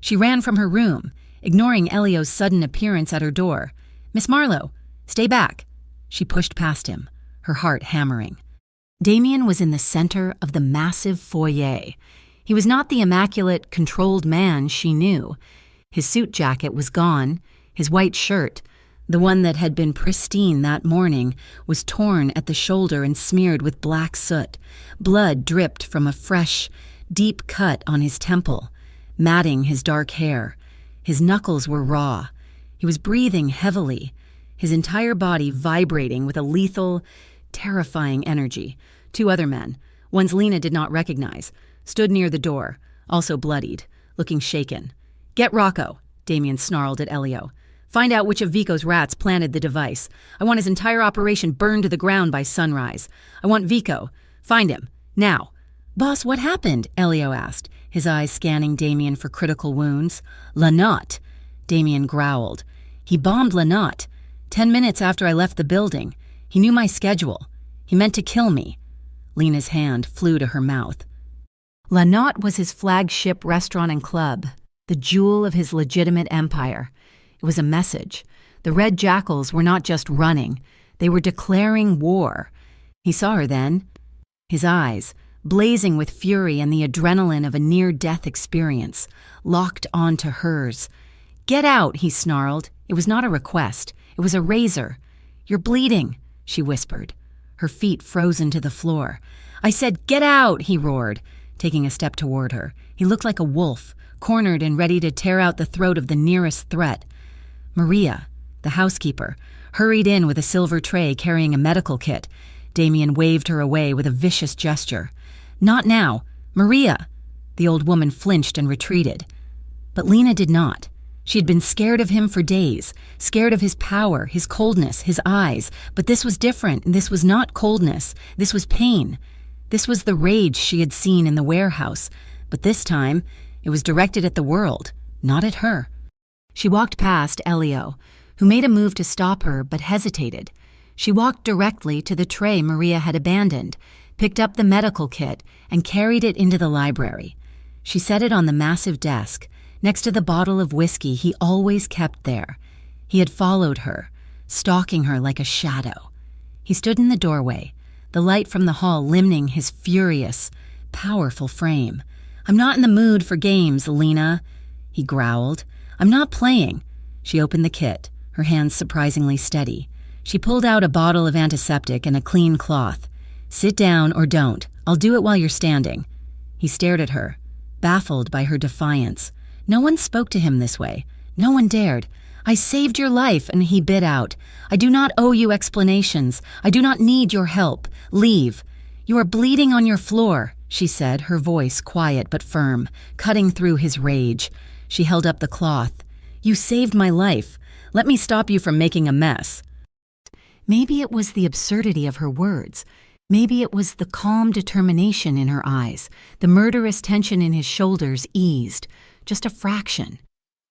She ran from her room, ignoring Elio's sudden appearance at her door. "Miss Marlowe, stay back." She pushed past him, her heart hammering. Damien was in the center of the massive foyer. He was not the immaculate, controlled man she knew. His suit jacket was gone. His white shirt, the one that had been pristine that morning, was torn at the shoulder and smeared with black soot. Blood dripped from a fresh, deep cut on his temple, matting his dark hair. His knuckles were raw. He was breathing heavily, his entire body vibrating with a lethal, terrifying energy. 2 other men, ones Lena did not recognize, stood near the door, also bloodied, looking shaken. "Get Rocco," Damien snarled at Elio. "Find out which of Vico's rats planted the device. I want his entire operation burned to the ground by sunrise. I want Vico. Find him. Now." "Boss, what happened?" Elio asked, his eyes scanning Damien for critical wounds. "Lynott," Damien growled. "He bombed Lynott. 10 minutes after I left the building. He knew my schedule. He meant to kill me." Lena's hand flew to her mouth. Lynott was his flagship restaurant and club, the jewel of his legitimate empire. It was a message. The Red Jackals were not just running. They were declaring war. He saw her then. His eyes, blazing with fury and the adrenaline of a near-death experience, locked onto hers. "Get out," he snarled. It was not a request. It was a razor. "You're bleeding," she whispered, her feet frozen to the floor. "I said, get out," he roared, taking a step toward her. He looked like a wolf, cornered and ready to tear out the throat of the nearest threat. Maria, the housekeeper, hurried in with a silver tray carrying a medical kit. Damien waved her away with a vicious gesture. "Not now. Maria!" The old woman flinched and retreated. But Lena did not. She had been scared of him for days, scared of his power, his coldness, his eyes. But this was different, and this was not coldness. This was pain. This was the rage she had seen in the warehouse. But this time, it was directed at the world, not at her. She walked past Elio, who made a move to stop her but hesitated. She walked directly to the tray Maria had abandoned, picked up the medical kit, and carried it into the library. She set it on the massive desk, next to the bottle of whiskey he always kept there. He had followed her, stalking her like a shadow. He stood in the doorway, the light from the hall limning his furious, powerful frame. "I'm not in the mood for games, Lena," he growled. "I'm not playing." She opened the kit, her hands surprisingly steady. She pulled out a bottle of antiseptic and a clean cloth. "Sit down or don't. I'll do it while you're standing." He stared at her, baffled by her defiance. No one spoke to him this way. No one dared. "I saved your life," and he bit out. "I do not owe you explanations. I do not need your help. Leave." "You are bleeding on your floor," she said, her voice quiet but firm, cutting through his rage. She held up the cloth. "You saved my life. Let me stop you from making a mess." Maybe it was the absurdity of her words. Maybe it was the calm determination in her eyes. The murderous tension in his shoulders eased, just a fraction.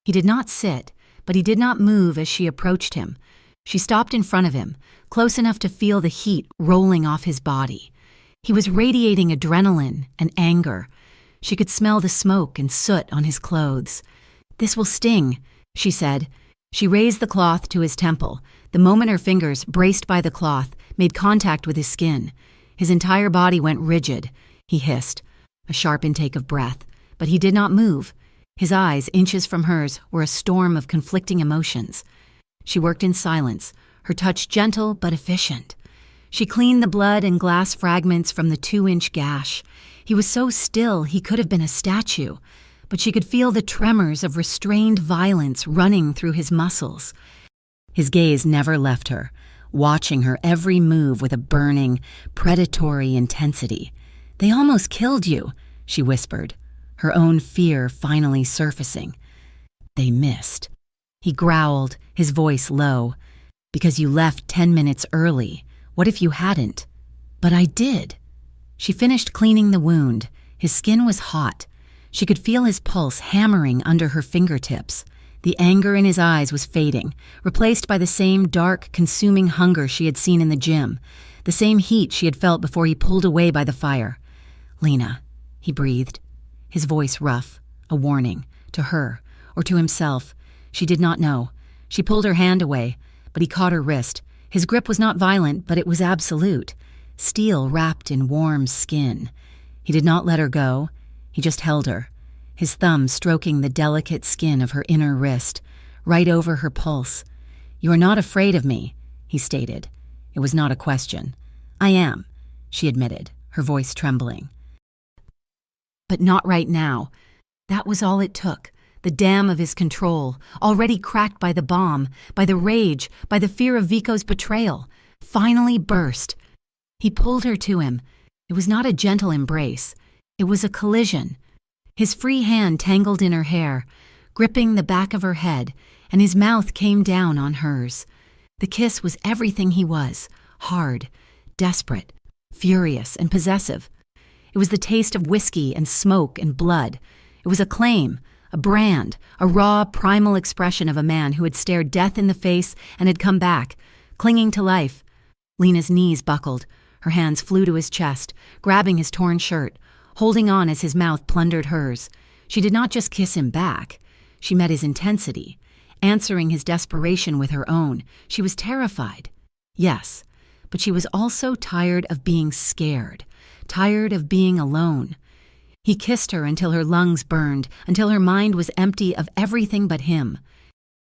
He did not sit, but he did not move as she approached him. She stopped in front of him, close enough to feel the heat rolling off his body. He was radiating adrenaline and anger. She could smell the smoke and soot on his clothes. "This will sting," she said. She raised the cloth to his temple. The moment her fingers, braced by the cloth, made contact with his skin, his entire body went rigid. He hissed, a sharp intake of breath, but he did not move. His eyes, inches from hers, were a storm of conflicting emotions. She worked in silence, her touch gentle but efficient. She cleaned the blood and glass fragments from the 2-inch gash. He was so still he could have been a statue, but she could feel the tremors of restrained violence running through his muscles. His gaze never left her, watching her every move with a burning, predatory intensity. "They almost killed you," she whispered, her own fear finally surfacing. "They missed." He growled, his voice low. "Because you left 10 minutes early. What if you hadn't?" "But I did." She finished cleaning the wound. His skin was hot. She could feel his pulse hammering under her fingertips. The anger in his eyes was fading, replaced by the same dark, consuming hunger she had seen in the gym, the same heat she had felt before he pulled away by the fire. "Lena," he breathed, his voice rough, a warning, to her, or to himself. She did not know. She pulled her hand away, but he caught her wrist. His grip was not violent, but it was absolute. Steel wrapped in warm skin. He did not let her go. He just held her, his thumb stroking the delicate skin of her inner wrist, right over her pulse. "You are not afraid of me," he stated. It was not a question. "I am," she admitted, her voice trembling. But not right now. That was all it took. The dam of his control, already cracked by the bomb, by the rage, by the fear of Vico's betrayal, finally burst. He pulled her to him. It was not a gentle embrace. It was a collision. His free hand tangled in her hair, gripping the back of her head, and his mouth came down on hers. The kiss was everything he was, hard, desperate, furious, and possessive. It was the taste of whiskey and smoke and blood. It was a claim, a brand, a raw, primal expression of a man who had stared death in the face and had come back, clinging to life. Lena's knees buckled. Her hands flew to his chest, grabbing his torn shirt, holding on as his mouth plundered hers. She did not just kiss him back. She met his intensity, answering his desperation with her own. She was terrified. Yes, but she was also tired of being scared, tired of being alone. He kissed her until her lungs burned, until her mind was empty of everything but him.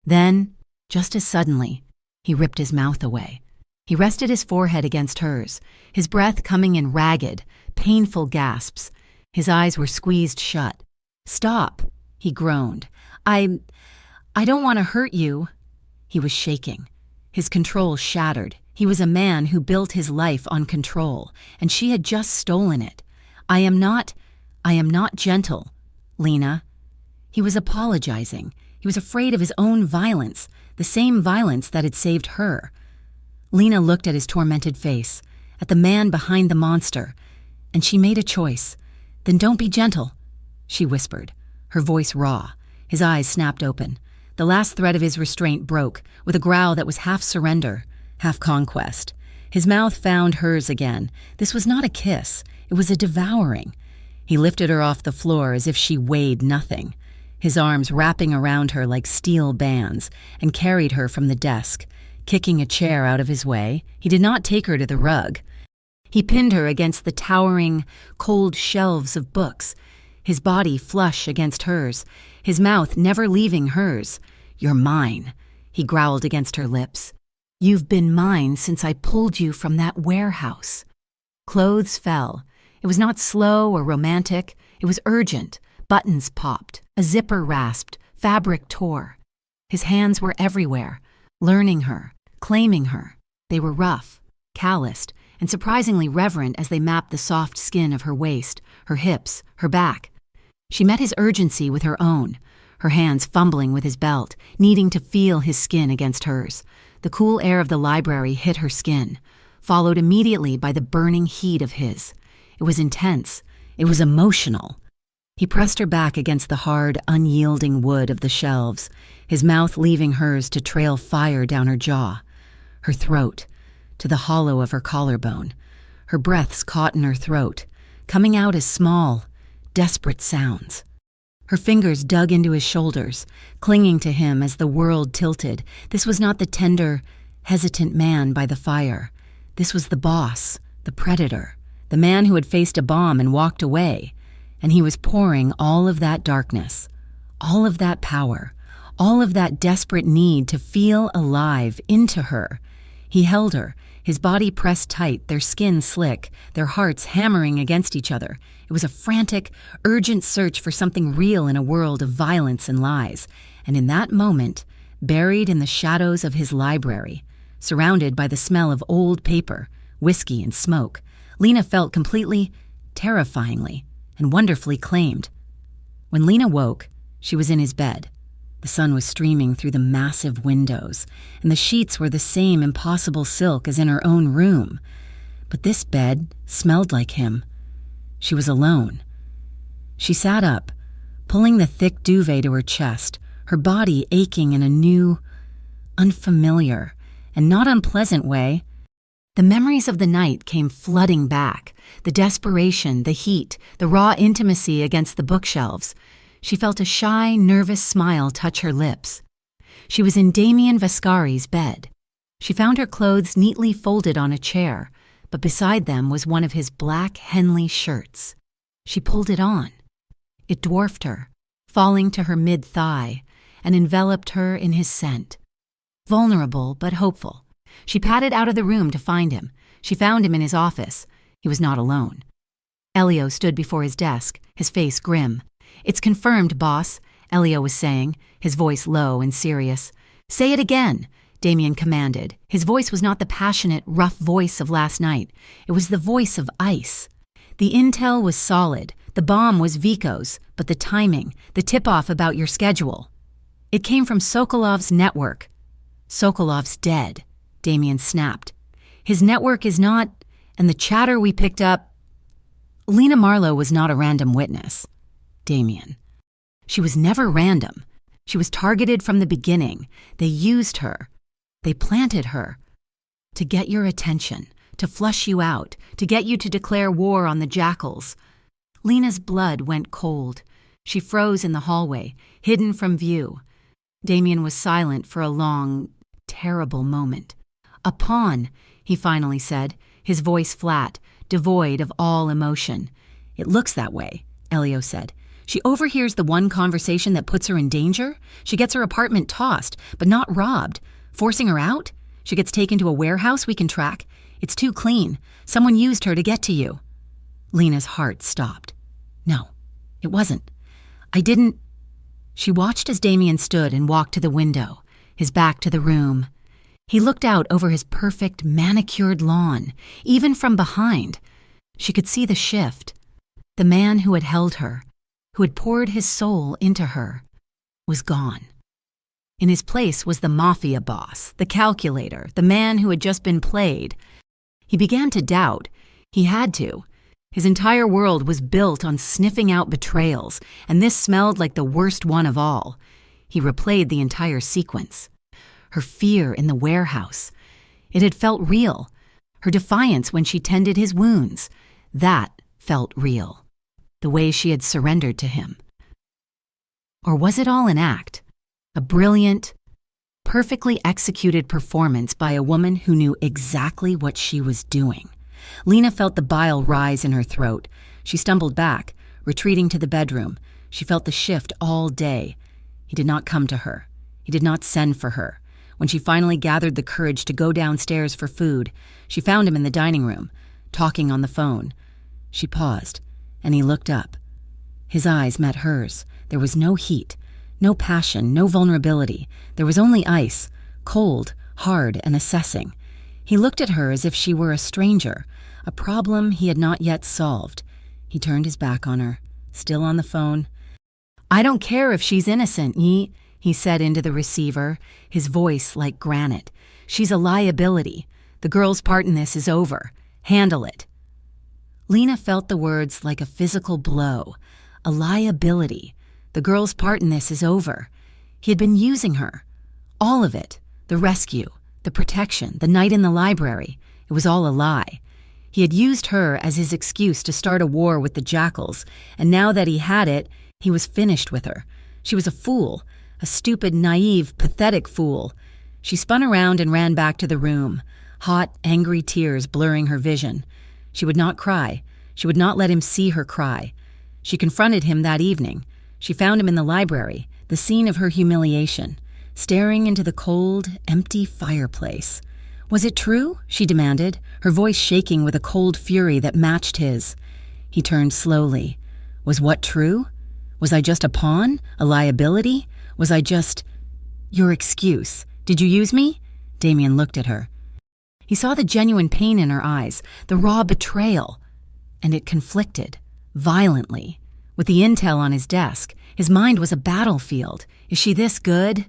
Then, just as suddenly, he ripped his mouth away. He rested his forehead against hers, his breath coming in ragged, painful gasps. His eyes were squeezed shut. "Stop," he groaned. I don't want to hurt you." He was shaking. His control shattered. He was a man who built his life on control, and she had just stolen it. I am not gentle, Lena." He was apologizing, He was afraid of his own violence, the same violence that had saved her. Lena looked at his tormented face, at the man behind the monster, and she made a choice. "Then don't be gentle," she whispered, her voice raw. His eyes snapped open. The last thread of his restraint broke, with a growl that was half surrender, half conquest. His mouth found hers again. This was not a kiss. It was a devouring. He lifted her off the floor as if she weighed nothing, his arms wrapping around her like steel bands, and carried her from the desk. Kicking a chair out of his way, he did not take her to the rug. He pinned her against the towering, cold shelves of books, his body flush against hers, his mouth never leaving hers. "You're mine," he growled against her lips. "You've been mine since I pulled you from that warehouse." Clothes fell. It was not slow or romantic. It was urgent. Buttons popped. A zipper rasped. Fabric tore. His hands were everywhere, learning her, claiming her. They were rough, calloused, and surprisingly reverent as they mapped the soft skin of her waist, her hips, her back. She met his urgency with her own, her hands fumbling with his belt, needing to feel his skin against hers. The cool air of the library hit her skin, followed immediately by the burning heat of his. It was intense. It was emotional. He pressed her back against the hard, unyielding wood of the shelves, his mouth leaving hers to trail fire down her jaw, her throat, to the hollow of her collarbone. Her breaths caught in her throat, coming out as small, desperate sounds. Her fingers dug into his shoulders, clinging to him as the world tilted. This was not the tender, hesitant man by the fire. This was the boss, the predator, the man who had faced a bomb and walked away. And he was pouring all of that darkness, all of that power, all of that desperate need to feel alive into her. He held her, his body pressed tight, their skin slick, their hearts hammering against each other. It was a frantic, urgent search for something real in a world of violence and lies. And in that moment, buried in the shadows of his library, surrounded by the smell of old paper, whiskey, and smoke, Lena felt completely, terrifyingly, and wonderfully claimed. When Lena woke, she was in his bed. The sun was streaming through the massive windows, and the sheets were the same impossible silk as in her own room. But this bed smelled like him. She was alone. She sat up, pulling the thick duvet to her chest, her body aching in a new, unfamiliar, and not unpleasant way. The memories of the night came flooding back, the desperation, the heat, the raw intimacy against the bookshelves. She felt a shy, nervous smile touch her lips. She was in Damien Vascari's bed. She found her clothes neatly folded on a chair, but beside them was one of his black Henley shirts. She pulled it on. It dwarfed her, falling to her mid-thigh, and enveloped her in his scent. Vulnerable but hopeful. She padded out of the room to find him. She found him in his office. He was not alone. Elio stood before his desk, his face grim. "It's confirmed, boss," Elio was saying, his voice low and serious. "Say it again," Damien commanded. His voice was not the passionate, rough voice of last night. It was the voice of ice. The intel was solid. The bomb was Vico's, but the timing, the tip-off about your schedule. It came from Sokolov's network. "Sokolov's dead," Damien snapped. "His network is not, and the chatter we picked up—" Lena Marlowe was not a random witness. Damien. She was never random. She was targeted from the beginning. They used her. They planted her. To get your attention, to flush you out, to get you to declare war on the jackals. Lena's blood went cold. She froze in the hallway, hidden from view. Damien was silent for a long, terrible moment. "A pawn," he finally said, his voice flat, devoid of all emotion. "It looks that way," Elio said. "She overhears the one conversation that puts her in danger. She gets her apartment tossed, but not robbed. Forcing her out? She gets taken to a warehouse we can track. It's too clean. Someone used her to get to you." Lena's heart stopped. "No, it wasn't. I didn't—" She watched as Damien stood and walked to the window, his back to the room. He looked out over his perfect, manicured lawn, even from behind. She could see the shift. The man who had held her, who had poured his soul into her, was gone. In his place was the Mafia boss, the calculator, the man who had just been played. He began to doubt. He had to. His entire world was built on sniffing out betrayals, and this smelled like the worst one of all. He replayed the entire sequence. Her fear in the warehouse. It had felt real. Her defiance when she tended his wounds. That felt real. The way she had surrendered to him. Or was it all an act? A brilliant, perfectly executed performance by a woman who knew exactly what she was doing. Lena felt the bile rise in her throat. She stumbled back, retreating to the bedroom. She felt the shift all day. He did not come to her. He did not send for her. When she finally gathered the courage to go downstairs for food, she found him in the dining room, talking on the phone. She paused, and he looked up. His eyes met hers. There was no heat, no passion, no vulnerability. There was only ice, cold, hard, and assessing. He looked at her as if she were a stranger, a problem he had not yet solved. He turned his back on her, still on the phone. "I don't care if she's innocent, he said into the receiver, his voice like granite. "She's a liability. The girl's part in this is over. Handle it." Lena felt the words like a physical blow. A liability. The girl's part in this is over. He had been using her. All of it. The rescue, the protection, the night in the library. It was all a lie. He had used her as his excuse to start a war with the jackals, and now that he had it, he was finished with her. She was a fool, a stupid, naive, pathetic fool. She spun around and ran back to the room, hot, angry tears blurring her vision. She would not cry. She would not let him see her cry. She confronted him that evening. She found him in the library, the scene of her humiliation, staring into the cold, empty fireplace. "Was it true?" she demanded, her voice shaking with a cold fury that matched his. He turned slowly. "Was what true? Was I just a pawn? A liability? Was I just—" "Your excuse. Did you use me?" Damien looked at her. He saw the genuine pain in her eyes, the raw betrayal, and it conflicted, violently. With the intel on his desk, his mind was a battlefield. Is she this good?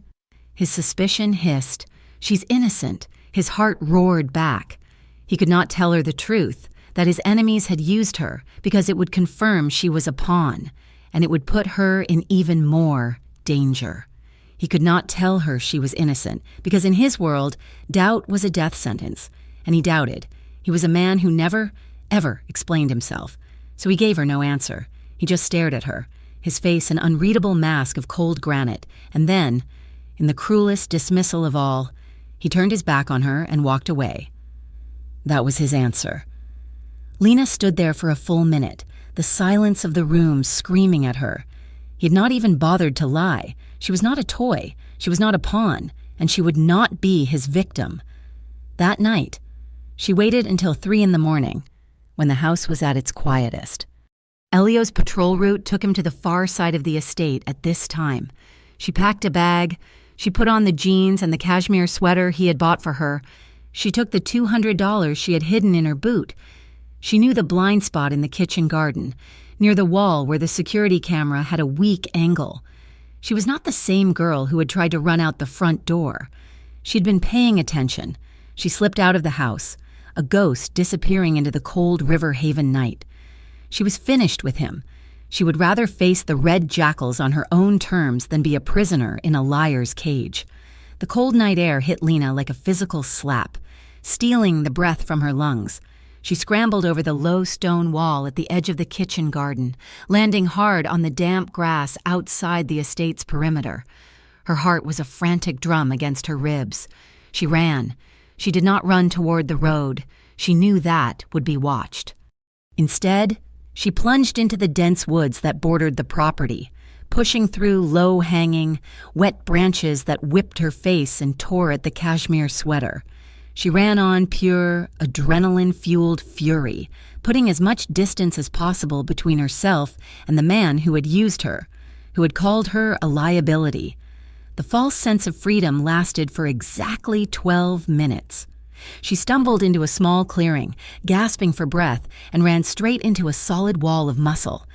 His suspicion hissed. She's innocent. His heart roared back. He could not tell her the truth, that his enemies had used her because it would confirm she was a pawn, and it would put her in even more danger. He could not tell her she was innocent because in his world, doubt was a death sentence, and he doubted. He was a man who never, ever explained himself, so he gave her no answer. He just stared at her, his face an unreadable mask of cold granite, and then, in the cruelest dismissal of all, he turned his back on her and walked away. That was his answer. Lena stood there for a full minute, the silence of the room screaming at her. He had not even bothered to lie. She was not a toy, she was not a pawn, and she would not be his victim. That night, she waited until 3 a.m, when the house was at its quietest. Elio's patrol route took him to the far side of the estate at this time. She packed a bag. She put on the jeans and the cashmere sweater he had bought for her. She took the $200 she had hidden in her boot. She knew the blind spot in the kitchen garden, near the wall where the security camera had a weak angle. She was not the same girl who had tried to run out the front door. She'd been paying attention. She slipped out of the house, a ghost disappearing into the cold River Haven night. She was finished with him. She would rather face the red jackals on her own terms than be a prisoner in a liar's cage. The cold night air hit Lena like a physical slap, stealing the breath from her lungs. She scrambled over the low stone wall at the edge of the kitchen garden, landing hard on the damp grass outside the estate's perimeter. Her heart was a frantic drum against her ribs. She ran. She did not run toward the road. She knew that would be watched. Instead, she plunged into the dense woods that bordered the property, pushing through low-hanging, wet branches that whipped her face and tore at the cashmere sweater. She ran on pure, adrenaline-fueled fury, putting as much distance as possible between herself and the man who had used her, who had called her a liability. The false sense of freedom lasted for exactly 12 minutes. She stumbled into a small clearing, gasping for breath, and ran straight into a solid wall of muscle.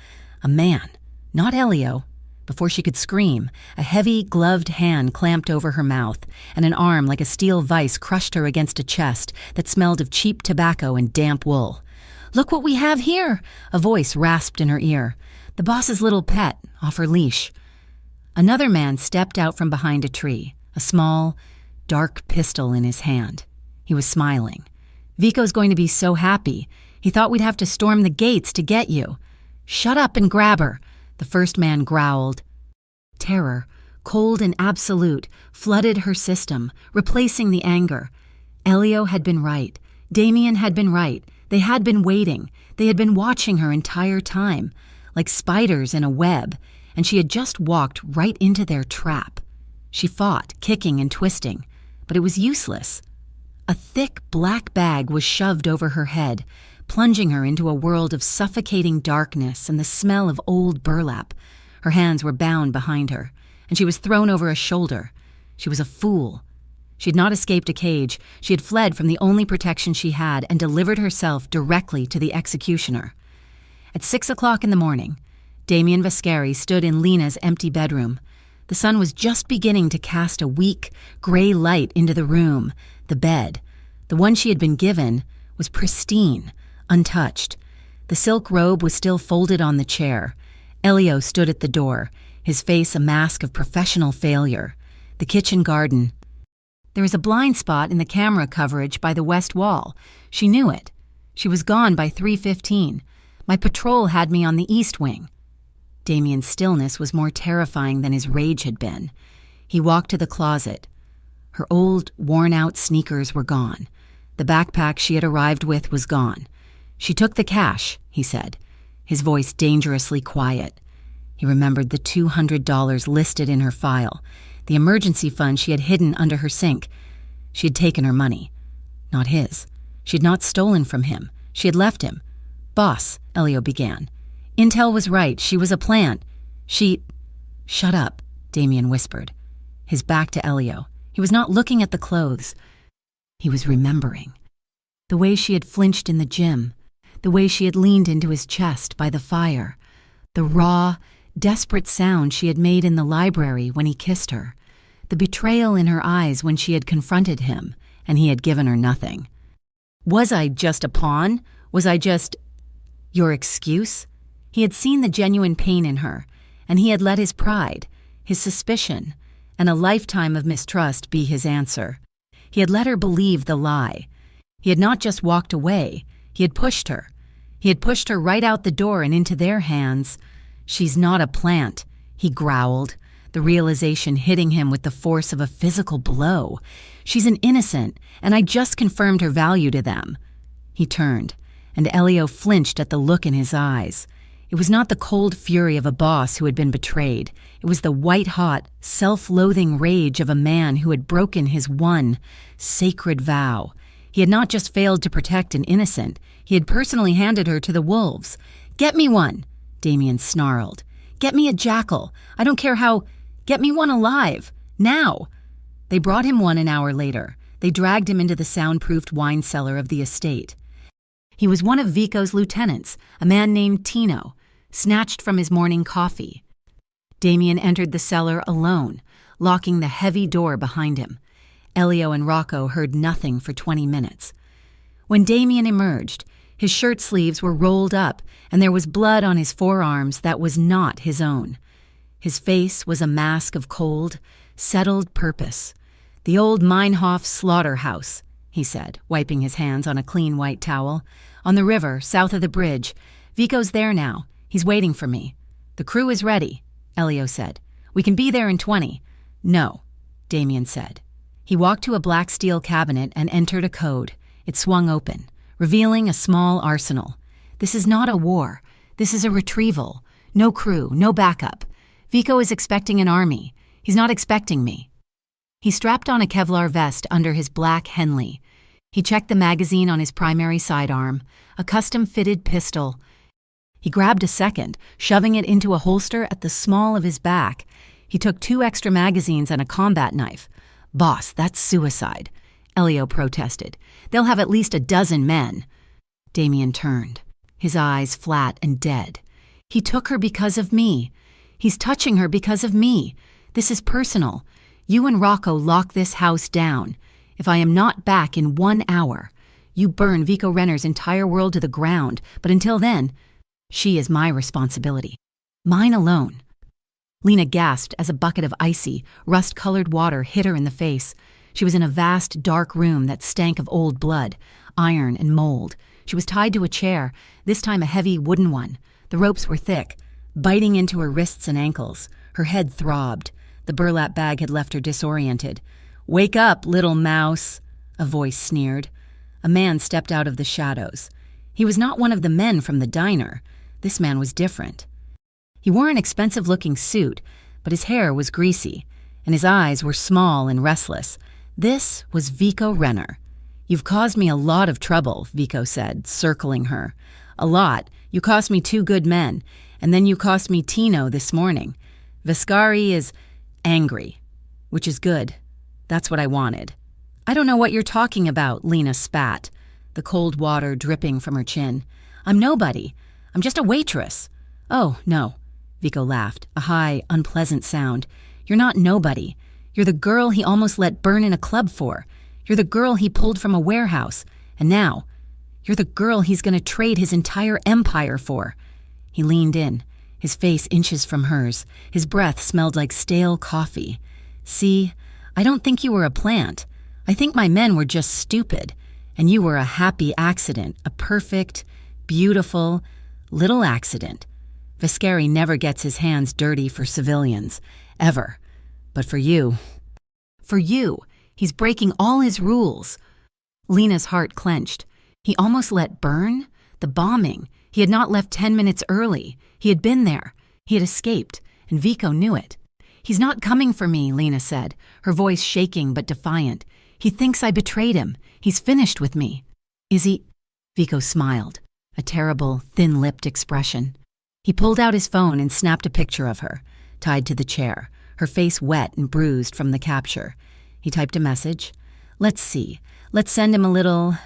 A man, not Elio, Before she could scream, a heavy, gloved hand clamped over her mouth, and an arm like a steel vice crushed her against a chest that smelled of cheap tobacco and damp wool. "Look what we have here!" a voice rasped in her ear. "The boss's little pet, off her leash." Another man stepped out from behind a tree, a small, dark pistol in his hand. He was smiling. "Vico's going to be so happy. He thought we'd have to storm the gates to get you." "Shut up and grab her," the first man growled. Terror, cold and absolute, flooded her system, replacing the anger. Elio had been right. Damien had been right. They had been waiting. They had been watching her entire time, like spiders in a web, and she had just walked right into their trap. She fought, kicking and twisting, but it was useless. A thick black bag was shoved over her head, plunging her into a world of suffocating darkness and the smell of old burlap. Her hands were bound behind her, and she was thrown over a shoulder. She was a fool. She had not escaped a cage. She had fled from the only protection she had and delivered herself directly to the executioner. At 6 o'clock in the morning, Damien Vascari stood in Lena's empty bedroom. The sun was just beginning to cast a weak, gray light into the room. The bed, the one she had been given, was pristine, untouched. The silk robe was still folded on the chair. Elio stood at the door, his face a mask of professional failure. The kitchen garden. There was a blind spot in the camera coverage by the west wall. She knew it. She was gone by 3:15. My patrol had me on the east wing. Damien's stillness was more terrifying than his rage had been. He walked to the closet. Her old, worn-out sneakers were gone. The backpack she had arrived with was gone. "She took the cash," he said, his voice dangerously quiet. He remembered the $200 listed in her file, the emergency fund she had hidden under her sink. She had taken her money. Not his. She had not stolen from him. She had left him. "Boss," Elio began. "Intel was right. She was a plant. She—" "Shut up," Damien whispered, his back to Elio. He was not looking at the clothes. He was remembering. The way she had flinched in the gym, the way she had leaned into his chest by the fire, the raw, desperate sound she had made in the library when he kissed her, the betrayal in her eyes when she had confronted him and he had given her nothing. Was I just a pawn? Was I just your excuse? He had seen the genuine pain in her, and he had let his pride, his suspicion, and a lifetime of mistrust be his answer. He had let her believe the lie. He had not just walked away, he had pushed her. He had pushed her right out the door and into their hands. "She's not a plant," he growled, the realization hitting him with the force of a physical blow. "She's an innocent, and I just confirmed her value to them." He turned, and Elio flinched at the look in his eyes. It was not the cold fury of a boss who had been betrayed. It was the white-hot, self-loathing rage of a man who had broken his one sacred vow. He had not just failed to protect an innocent, he had personally handed her to the wolves. "Get me one," Damien snarled. "Get me a jackal. I don't care how. Get me one alive. Now." They brought him one an hour later. They dragged him into the soundproofed wine cellar of the estate. He was one of Vico's lieutenants, a man named Tino, snatched from his morning coffee. Damien entered the cellar alone, locking the heavy door behind him. Elio and Rocco heard nothing for 20 minutes. When Damien emerged, his shirt sleeves were rolled up, and there was blood on his forearms that was not his own. His face was a mask of cold, settled purpose. "The old Meinhof slaughterhouse," he said, wiping his hands on a clean white towel. "On the river, south of the bridge. Vico's there now. He's waiting for me." "The crew is ready," Elio said. "We can be there in 20. "No," Damien said. He walked to a black steel cabinet and entered a code. It swung open, revealing a small arsenal. "This is not a war. This is a retrieval. No crew, no backup. Vico is expecting an army. He's not expecting me." He strapped on a Kevlar vest under his black Henley. He checked the magazine on his primary sidearm, a custom-fitted pistol. He grabbed a second, shoving it into a holster at the small of his back. He took 2 extra magazines and a combat knife. "Boss, that's suicide," Elio protested. "They'll have at least a dozen men." Damien turned, his eyes flat and dead. "He took her because of me. He's touching her because of me. This is personal. You and Rocco lock this house down. If I am not back in 1 hour, you burn Vico Renner's entire world to the ground, but until then, she is my responsibility. Mine alone." Lena gasped as a bucket of icy, rust-colored water hit her in the face. She was in a vast, dark room that stank of old blood, iron, and mold. She was tied to a chair, this time a heavy wooden one. The ropes were thick, biting into her wrists and ankles. Her head throbbed. The burlap bag had left her disoriented. "Wake up, little mouse," a voice sneered. A man stepped out of the shadows. He was not one of the men from the diner. This man was different. He wore an expensive-looking suit, but his hair was greasy, and his eyes were small and restless. This was Vico Renner. "You've caused me a lot of trouble," Vico said, circling her. "A lot. You cost me 2 good men, and then you cost me Tino this morning. Viscari is angry, which is good. That's what I wanted." "I don't know what you're talking about," Lena spat, the cold water dripping from her chin. "I'm nobody. I'm just a waitress." "Oh, no," Vico laughed, a high, unpleasant sound. "You're not nobody. You're the girl he almost let burn in a club for. You're the girl he pulled from a warehouse. And now, you're the girl he's going to trade his entire empire for." He leaned in, his face inches from hers. His breath smelled like stale coffee. "See, I don't think you were a plant. I think my men were just stupid. And you were a happy accident, a perfect, beautiful, little accident. Viscari never gets his hands dirty for civilians, ever. But for you, he's breaking all his rules." Lena's heart clenched. He almost let burn? The bombing. He had not left 10 minutes early. He had been there. He had escaped, and Vico knew it. "He's not coming for me," Lena said, her voice shaking but defiant. "He thinks I betrayed him. He's finished with me." "Is he?" Vico smiled, a terrible, thin-lipped expression. He pulled out his phone and snapped a picture of her, tied to the chair, her face wet and bruised from the capture. He typed a message. "Let's see. Let's send him a little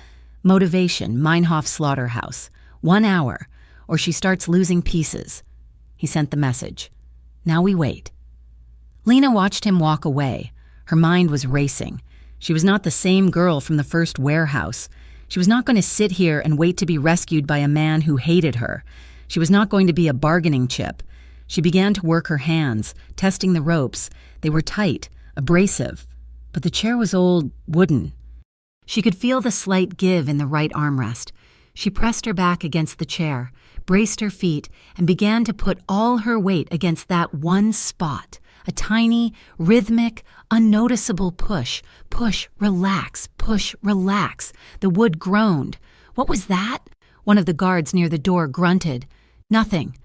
motivation, Meinhof slaughterhouse. 1 hour, or she starts losing pieces." He sent the message. "Now we wait." Lena watched him walk away. Her mind was racing. She was not the same girl from the first warehouse. She was not going to sit here and wait to be rescued by a man who hated her. She was not going to be a bargaining chip. She began to work her hands, testing the ropes. They were tight, abrasive, but the chair was old, wooden. She could feel the slight give in the right armrest. She pressed her back against the chair, braced her feet, and began to put all her weight against that one spot. A tiny, rhythmic, unnoticeable push. Push, relax, push, relax. The wood groaned. "What was that?" One of the guards near the door grunted. "Nothing."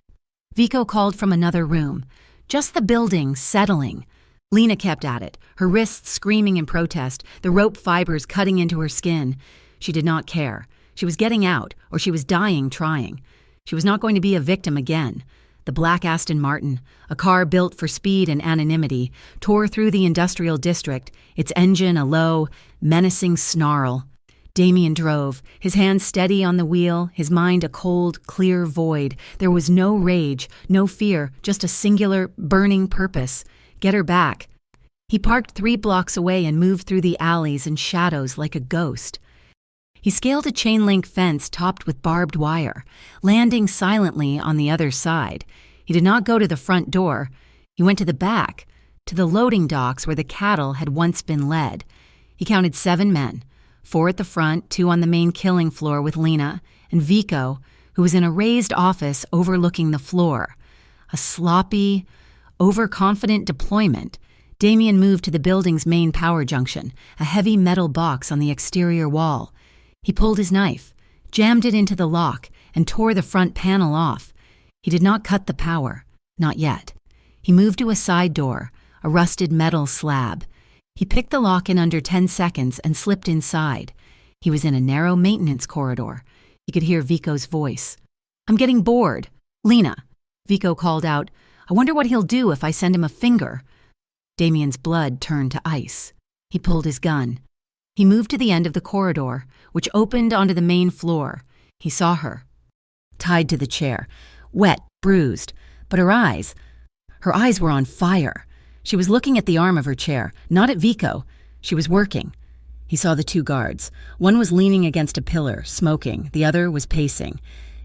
Vico called from another room. "Just the building settling." Lena kept at it, her wrists screaming in protest, the rope fibers cutting into her skin. She did not care. She was getting out, or she was dying trying. She was not going to be a victim again. The black Aston Martin, a car built for speed and anonymity, tore through the industrial district, its engine a low, menacing snarl. Damien drove, his hands steady on the wheel, his mind a cold, clear void. There was no rage, no fear, just a singular, burning purpose. Get her back. He parked 3 blocks away and moved through the alleys and shadows like a ghost. He scaled a chain-link fence topped with barbed wire, landing silently on the other side. He did not go to the front door. He went to the back, to the loading docks where the cattle had once been led. He counted 7 men. 4 at the front, 2 on the main killing floor with Lena, and Vico, who was in a raised office overlooking the floor. A sloppy, overconfident deployment. Damien moved to the building's main power junction, a heavy metal box on the exterior wall. He pulled his knife, jammed it into the lock, and tore the front panel off. He did not cut the power, not yet. He moved to a side door, a rusted metal slab. He picked the lock in under 10 seconds and slipped inside. He was in a narrow maintenance corridor. He could hear Vico's voice. "I'm getting bored." "Lena," Vico called out, "I wonder what he'll do if I send him a finger." Damien's blood turned to ice. He pulled his gun. He moved to the end of the corridor, which opened onto the main floor. He saw her, tied to the chair, wet, bruised, but her Her eyes were on fire. She was looking at the arm of her chair, not at Vico. She was working. He saw the two guards. One was leaning against a pillar, smoking. The other was pacing.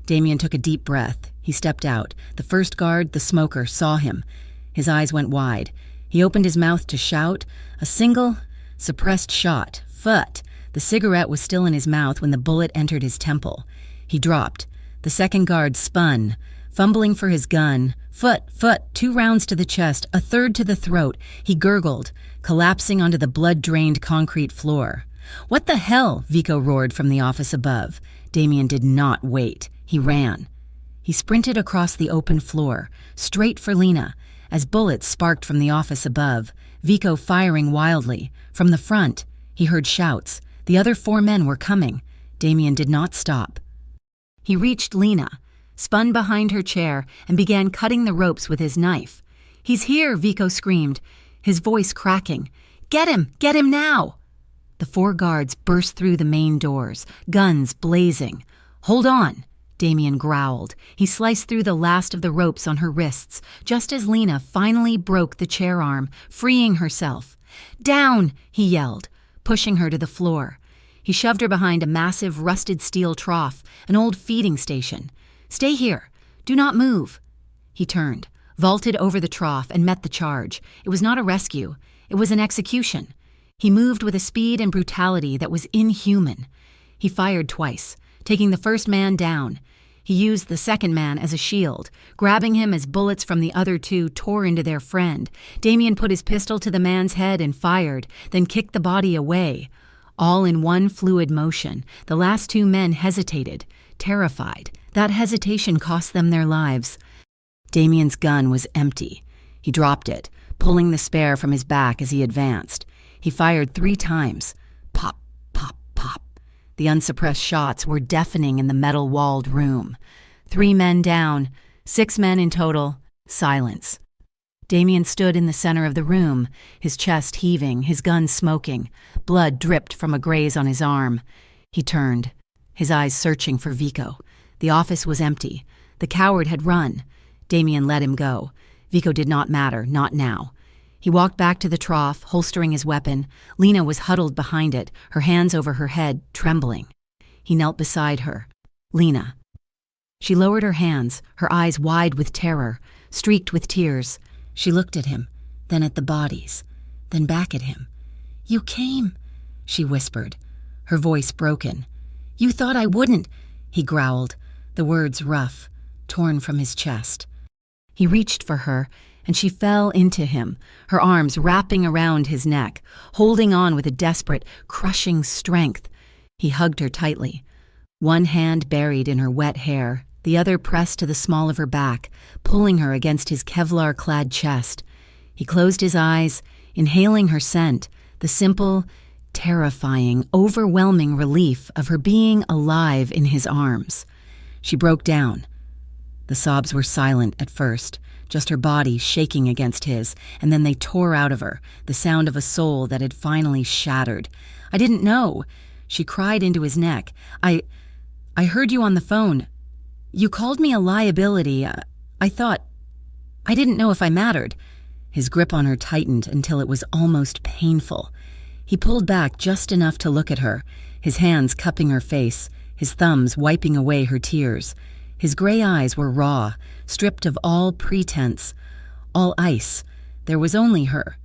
Damien took a deep breath. He stepped out. The first guard, the smoker, saw him. His eyes went wide. He opened his mouth to shout. A single, suppressed shot. Foot. The cigarette was still in his mouth when the bullet entered his temple. He dropped. The second guard spun, fumbling for his gun. Foot, 2 rounds to the chest, a third to the throat. He gurgled, collapsing onto the blood-drained concrete floor. "What the hell?" Vico roared from the office above. Damien did not wait. He ran. He sprinted across the open floor, straight for Lena, as bullets sparked from the office above, Vico firing wildly. From the front, he heard shouts. The other 4 men were coming. Damien did not stop. He reached Lena, spun behind her chair, and began cutting the ropes with his knife. "He's here," Vico screamed, his voice cracking. Get him now!" The 4 guards burst through the main doors, guns blazing. "Hold on," Damien growled. He sliced through the last of the ropes on her wrists, just as Lena finally broke the chair arm, freeing herself. "Down!" he yelled, pushing her to the floor. He shoved her behind a massive rusted steel trough, an old feeding station. "Stay here. Do not move." He turned, vaulted over the trough, and met the charge. It was not a rescue. It was an execution. He moved with a speed and brutality that was inhuman. He fired twice, taking the first man down. He used the second man as a shield, grabbing him as bullets from the other 2 tore into their friend. Damien put his pistol to the man's head and fired, then kicked the body away. All in one fluid motion, the last 2 men hesitated, terrified. That hesitation cost them their lives. Damien's gun was empty. He dropped it, pulling the spare from his back as he advanced. He fired 3 times. Pop, pop, pop. The unsuppressed shots were deafening in the metal-walled room. 3 men down, 6 men in total. Silence. Damien stood in the center of the room, his chest heaving, his gun smoking. Blood dripped from a graze on his arm. He turned, his eyes searching for Vico. The office was empty. The coward had run. Damien let him go. Vico did not matter, not now. He walked back to the trough, holstering his weapon. Lena was huddled behind it, her hands over her head, trembling. He knelt beside her. "Lena." She lowered her hands, her eyes wide with terror, streaked with tears. She looked at him, then at the bodies, then back at him. "You came," she whispered, her voice broken. "You thought I wouldn't," he growled, the words rough, torn from his chest. He reached for her, and she fell into him, her arms wrapping around his neck, holding on with a desperate, crushing strength. He hugged her tightly, one hand buried in her wet hair, the other pressed to the small of her back, pulling her against his Kevlar-clad chest. He closed his eyes, inhaling her scent, the simple, terrifying, overwhelming relief of her being alive in his arms. She broke down. The sobs were silent at first, just her body shaking against his, and then they tore out of her, the sound of a soul that had finally shattered. "I didn't know," she cried into his neck. I heard you on the phone. You called me a liability. I didn't know if I mattered." His grip on her tightened until it was almost painful. He pulled back just enough to look at her, his hands cupping her face, his thumbs wiping away her tears. His gray eyes were raw, stripped of all pretense, all ice. There was only her.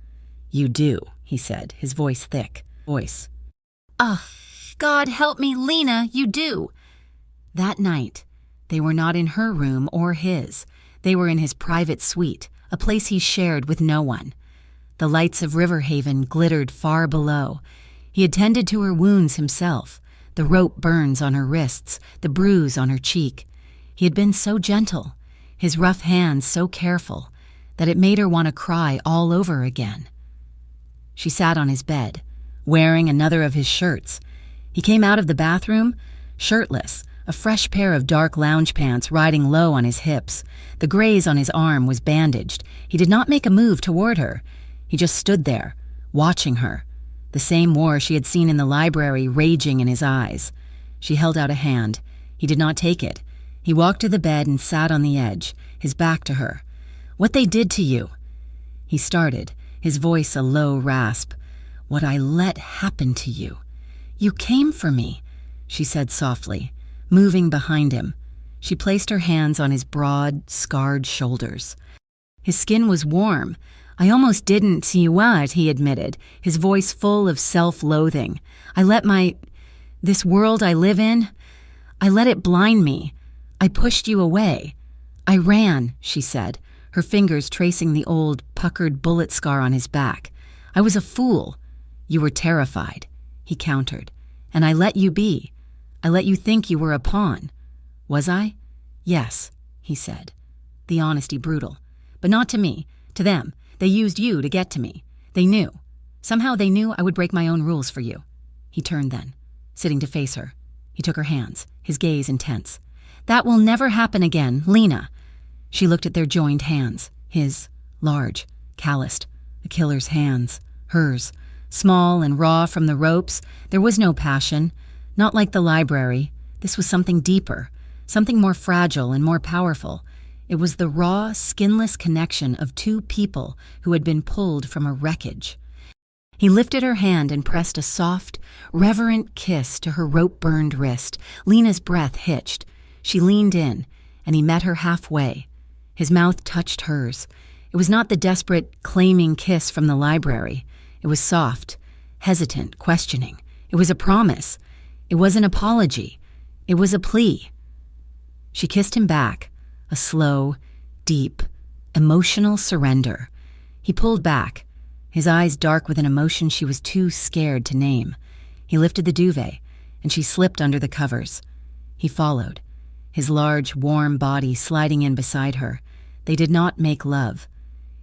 "You do," he said, his voice thick. God help me, Lena, you do." That night, they were not in her room or his. They were in his private suite, a place he shared with no one. The lights of Riverhaven glittered far below. He had tended to her wounds himself, the rope burns on her wrists, the bruise on her cheek. He had been so gentle, his rough hands so careful, that it made her want to cry all over again. She sat on his bed, wearing another of his shirts. He came out of the bathroom, shirtless, a fresh pair of dark lounge pants riding low on his hips. The graze on his arm was bandaged. He did not make a move toward her. He just stood there, watching her, the same war she had seen in the library raging in his eyes. She held out a hand. He did not take it. He walked to the bed and sat on the edge, his back to her. What they did to you." He started, his voice a low rasp. "What I let happen to you. You came for me," she said softly, moving behind him. She placed her hands on his broad, scarred shoulders. His skin was warm. "I almost didn't see what," he admitted, his voice full of self-loathing. "I let this world I live in, I let it blind me. I pushed you away. I ran," she said, her fingers tracing the old, puckered bullet scar on his back. "I was a fool." "You were terrified," he countered. "And I let you be. I let you think you were a pawn." "Was I?" "Yes," he said, the honesty brutal. "But not to me, to them. They used you to get to me. They knew. Somehow they knew I would break my own rules for you." He turned then, sitting to face her. He took her hands, his gaze intense. "That will never happen again, Lena." She looked at their joined hands, his, large, calloused, a killer's hands, hers, small and raw from the ropes. There was no passion, not like the library. This was something deeper, something more fragile and more powerful. It was the raw, skinless connection of two people who had been pulled from a wreckage. He lifted her hand and pressed a soft, reverent kiss to her rope-burned wrist. Lena's breath hitched. She leaned in, and he met her halfway. His mouth touched hers. It was not the desperate, claiming kiss from the library. It was soft, hesitant, questioning. It was a promise. It was an apology. It was a plea. She kissed him back, a slow, deep, emotional surrender. He pulled back, his eyes dark with an emotion she was too scared to name. He lifted the duvet, and she slipped under the covers. He followed, his large, warm body sliding in beside her. They did not make love.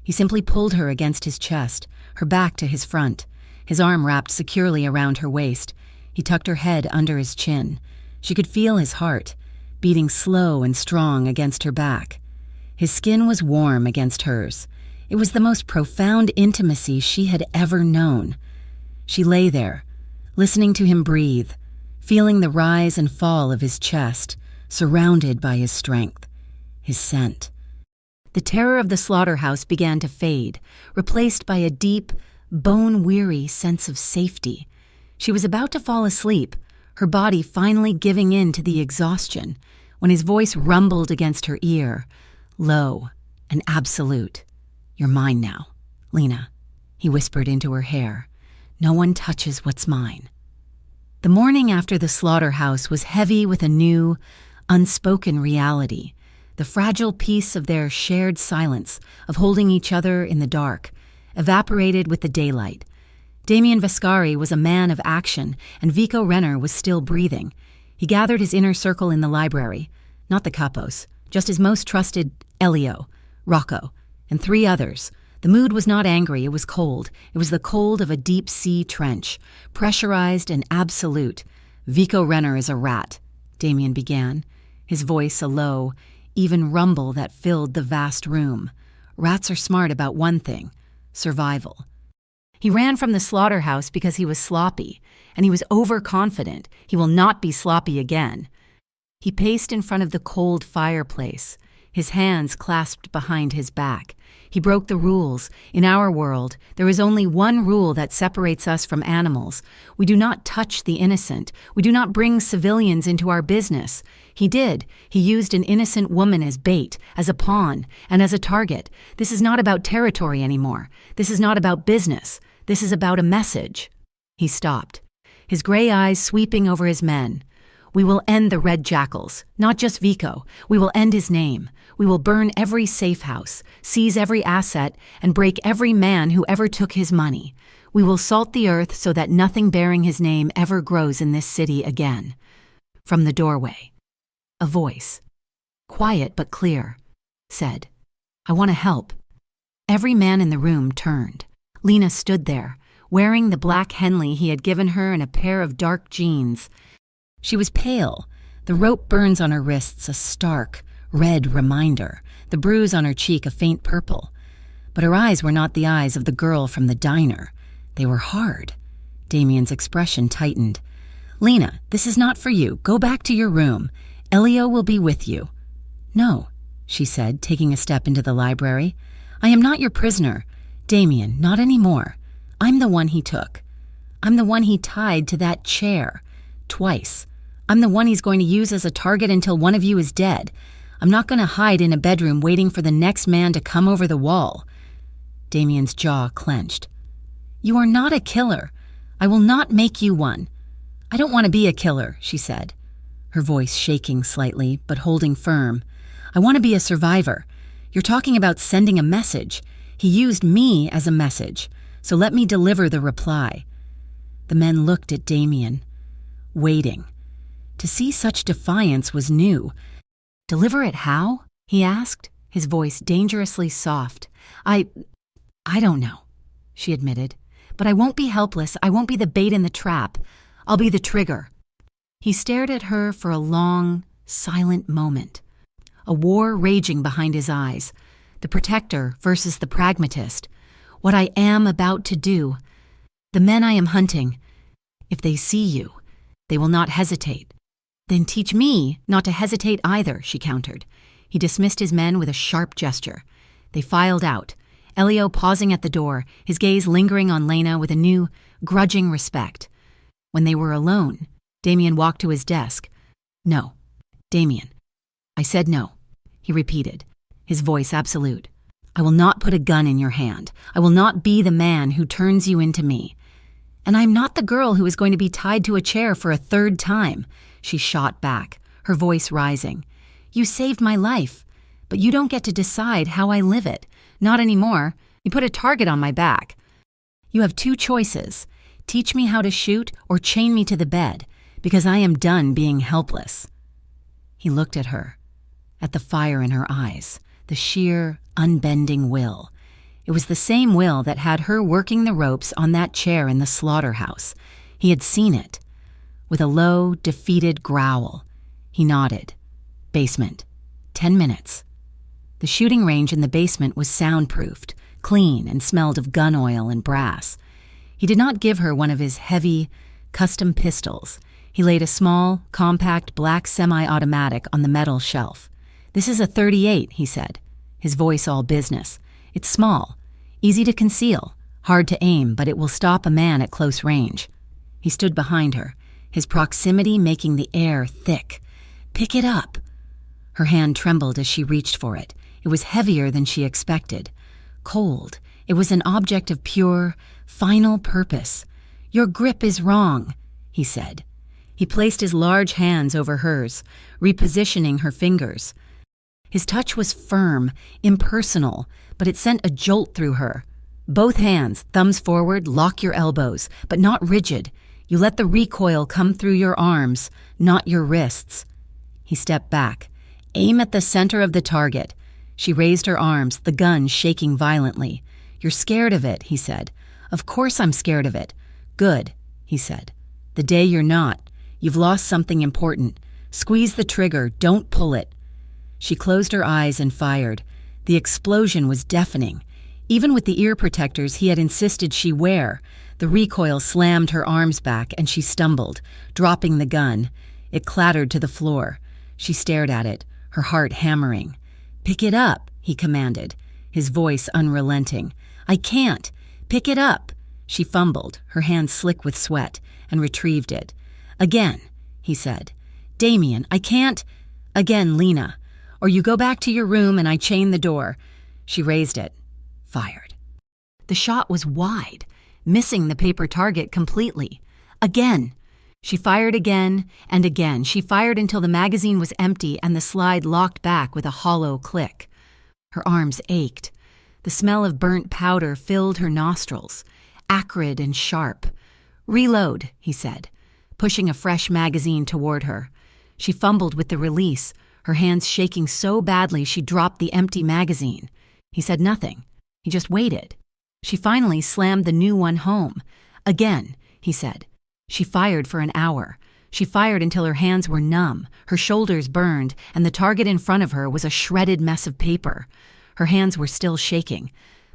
He simply pulled her against his chest, her back to his front, his arm wrapped securely around her waist. He tucked her head under his chin. She could feel his heart, beating slow and strong against her back. His skin was warm against hers. It was the most profound intimacy she had ever known. She lay there, listening to him breathe, feeling the rise and fall of his chest, surrounded by his strength, his scent. The terror of the slaughterhouse began to fade, replaced by a deep, bone-weary sense of safety. She was about to fall asleep, her body finally giving in to the exhaustion, when his voice rumbled against her ear, low and absolute. "You're mine now, Lena," he whispered into her hair. "No one touches what's mine." The morning after the slaughterhouse was heavy with a new, unspoken reality, the fragile peace of their shared silence, of holding each other in the dark, evaporated with the daylight. Damien Vescari was a man of action, and Vico Renner was still breathing. He gathered his inner circle in the library, not the capos, just his most trusted Elio, Rocco, and 3 others. The mood was not angry, it was cold. It was the cold of a deep-sea trench, pressurized and absolute. "Vico Renner is a rat," Damien began, his voice a low, even rumble that filled the vast room. "Rats are smart about one thing: survival. He ran from the slaughterhouse because he was sloppy, and he was overconfident. He will not be sloppy again." He paced in front of the cold fireplace, his hands clasped behind his back. He broke the rules. In our world, there is only one rule that separates us from animals. We do not touch the innocent. We do not bring civilians into our business. He did. He used an innocent woman as bait, as a pawn, and as a target. This is not about territory anymore. This is not about business. This is about a message. He stopped, his gray eyes sweeping over his men. "We will end the Red Jackals, not just Vico. We will end his name. We will burn every safe house, seize every asset, and break every man who ever took his money. We will salt the earth so that nothing bearing his name ever grows in this city again." From the doorway, a voice, quiet but clear, said, "I want to help." Every man in the room turned. Lena stood there, wearing the black Henley he had given her and a pair of dark jeans. She was pale, the rope burns on her wrists a stark, red reminder, the bruise on her cheek a faint purple. But her eyes were not the eyes of the girl from the diner. They were hard. Damien's expression tightened. "Lena, this is not for you. Go back to your room. Elio will be with you." "No," she said, taking a step into the library. "I am not your prisoner. Damien, not anymore. I'm the one he took. I'm the one he tied to that chair. Twice. I'm the one he's going to use as a target until one of you is dead. I'm not going to hide in a bedroom waiting for the next man to come over the wall." Damien's jaw clenched. "You are not a killer. I will not make you one." "I don't want to be a killer," she said, her voice shaking slightly, but holding firm. "I want to be a survivor. You're talking about sending a message. He used me as a message, so let me deliver the reply." The men looked at Damien, waiting. To see such defiance was new. "Deliver it how?" he asked, his voice dangerously soft. I don't know," she admitted. "But I won't be helpless. I won't be the bait in the trap. I'll be the trigger." He stared at her for a long, silent moment. A war raging behind his eyes. The protector versus the pragmatist. What I am about to do. The men I am hunting. If they see you, they will not hesitate. "Then teach me not to hesitate either," she countered. He dismissed his men with a sharp gesture. They filed out, Elio pausing at the door, his gaze lingering on Lena with a new, grudging respect. When they were alone, Damien walked to his desk. "No, Damien. I said no," he repeated, his voice absolute. "I will not put a gun in your hand. I will not be the man who turns you into me. And I'm not the girl who is going to be tied to a chair for a third time," she shot back, her voice rising. "You saved my life, but you don't get to decide how I live it. Not anymore. You put a target on my back. You have two choices. Teach me how to shoot or chain me to the bed, because I am done being helpless." He looked at her, at the fire in her eyes, the sheer, unbending will. It was the same will that had her working the ropes on that chair in the slaughterhouse. He had seen it. With a low, defeated growl, he nodded. "Basement. 10 minutes." The shooting range in the basement was soundproofed, clean, and smelled of gun oil and brass. He did not give her one of his heavy, custom pistols. He laid a small, compact black semi-automatic on the metal shelf. "This is a .38, he said, his voice all business. "It's small, easy to conceal, hard to aim, but it will stop a man at close range." He stood behind her, his proximity making the air thick. "Pick it up." Her hand trembled as she reached for it. It was heavier than she expected. Cold. It was an object of pure, final purpose. "Your grip is wrong," he said. He placed his large hands over hers, repositioning her fingers. His touch was firm, impersonal, but it sent a jolt through her. "Both hands, thumbs forward, lock your elbows, but not rigid. You let the recoil come through your arms, not your wrists." He stepped back. "Aim at the center of the target." She raised her arms, the gun shaking violently. "You're scared of it," he said. "Of course I'm scared of it." "Good," he said. "The day you're not, you've lost something important. Squeeze the trigger, don't pull it." She closed her eyes and fired. The explosion was deafening. Even with the ear protectors he had insisted she wear, the recoil slammed her arms back and she stumbled, dropping the gun. It clattered to the floor. She stared at it, her heart hammering. "Pick it up," he commanded, his voice unrelenting. "I can't. Pick it up." She fumbled, her hands slick with sweat, and retrieved it. "Again," he said. "Damien, I can't." "Again, Lena. Or you go back to your room and I chain the door." She raised it, fired. The shot was wide, missing the paper target completely. Again. She fired again and again. She fired until the magazine was empty and the slide locked back with a hollow click. Her arms ached. The smell of burnt powder filled her nostrils, acrid and sharp. "Reload," he said, pushing a fresh magazine toward her. She fumbled with the release, her hands shaking so badly she dropped the empty magazine. He said nothing. He just waited. She finally slammed the new one home. "Again," he said. She fired for an hour. She fired until her hands were numb, her shoulders burned, and the target in front of her was a shredded mess of paper. Her hands were still shaking,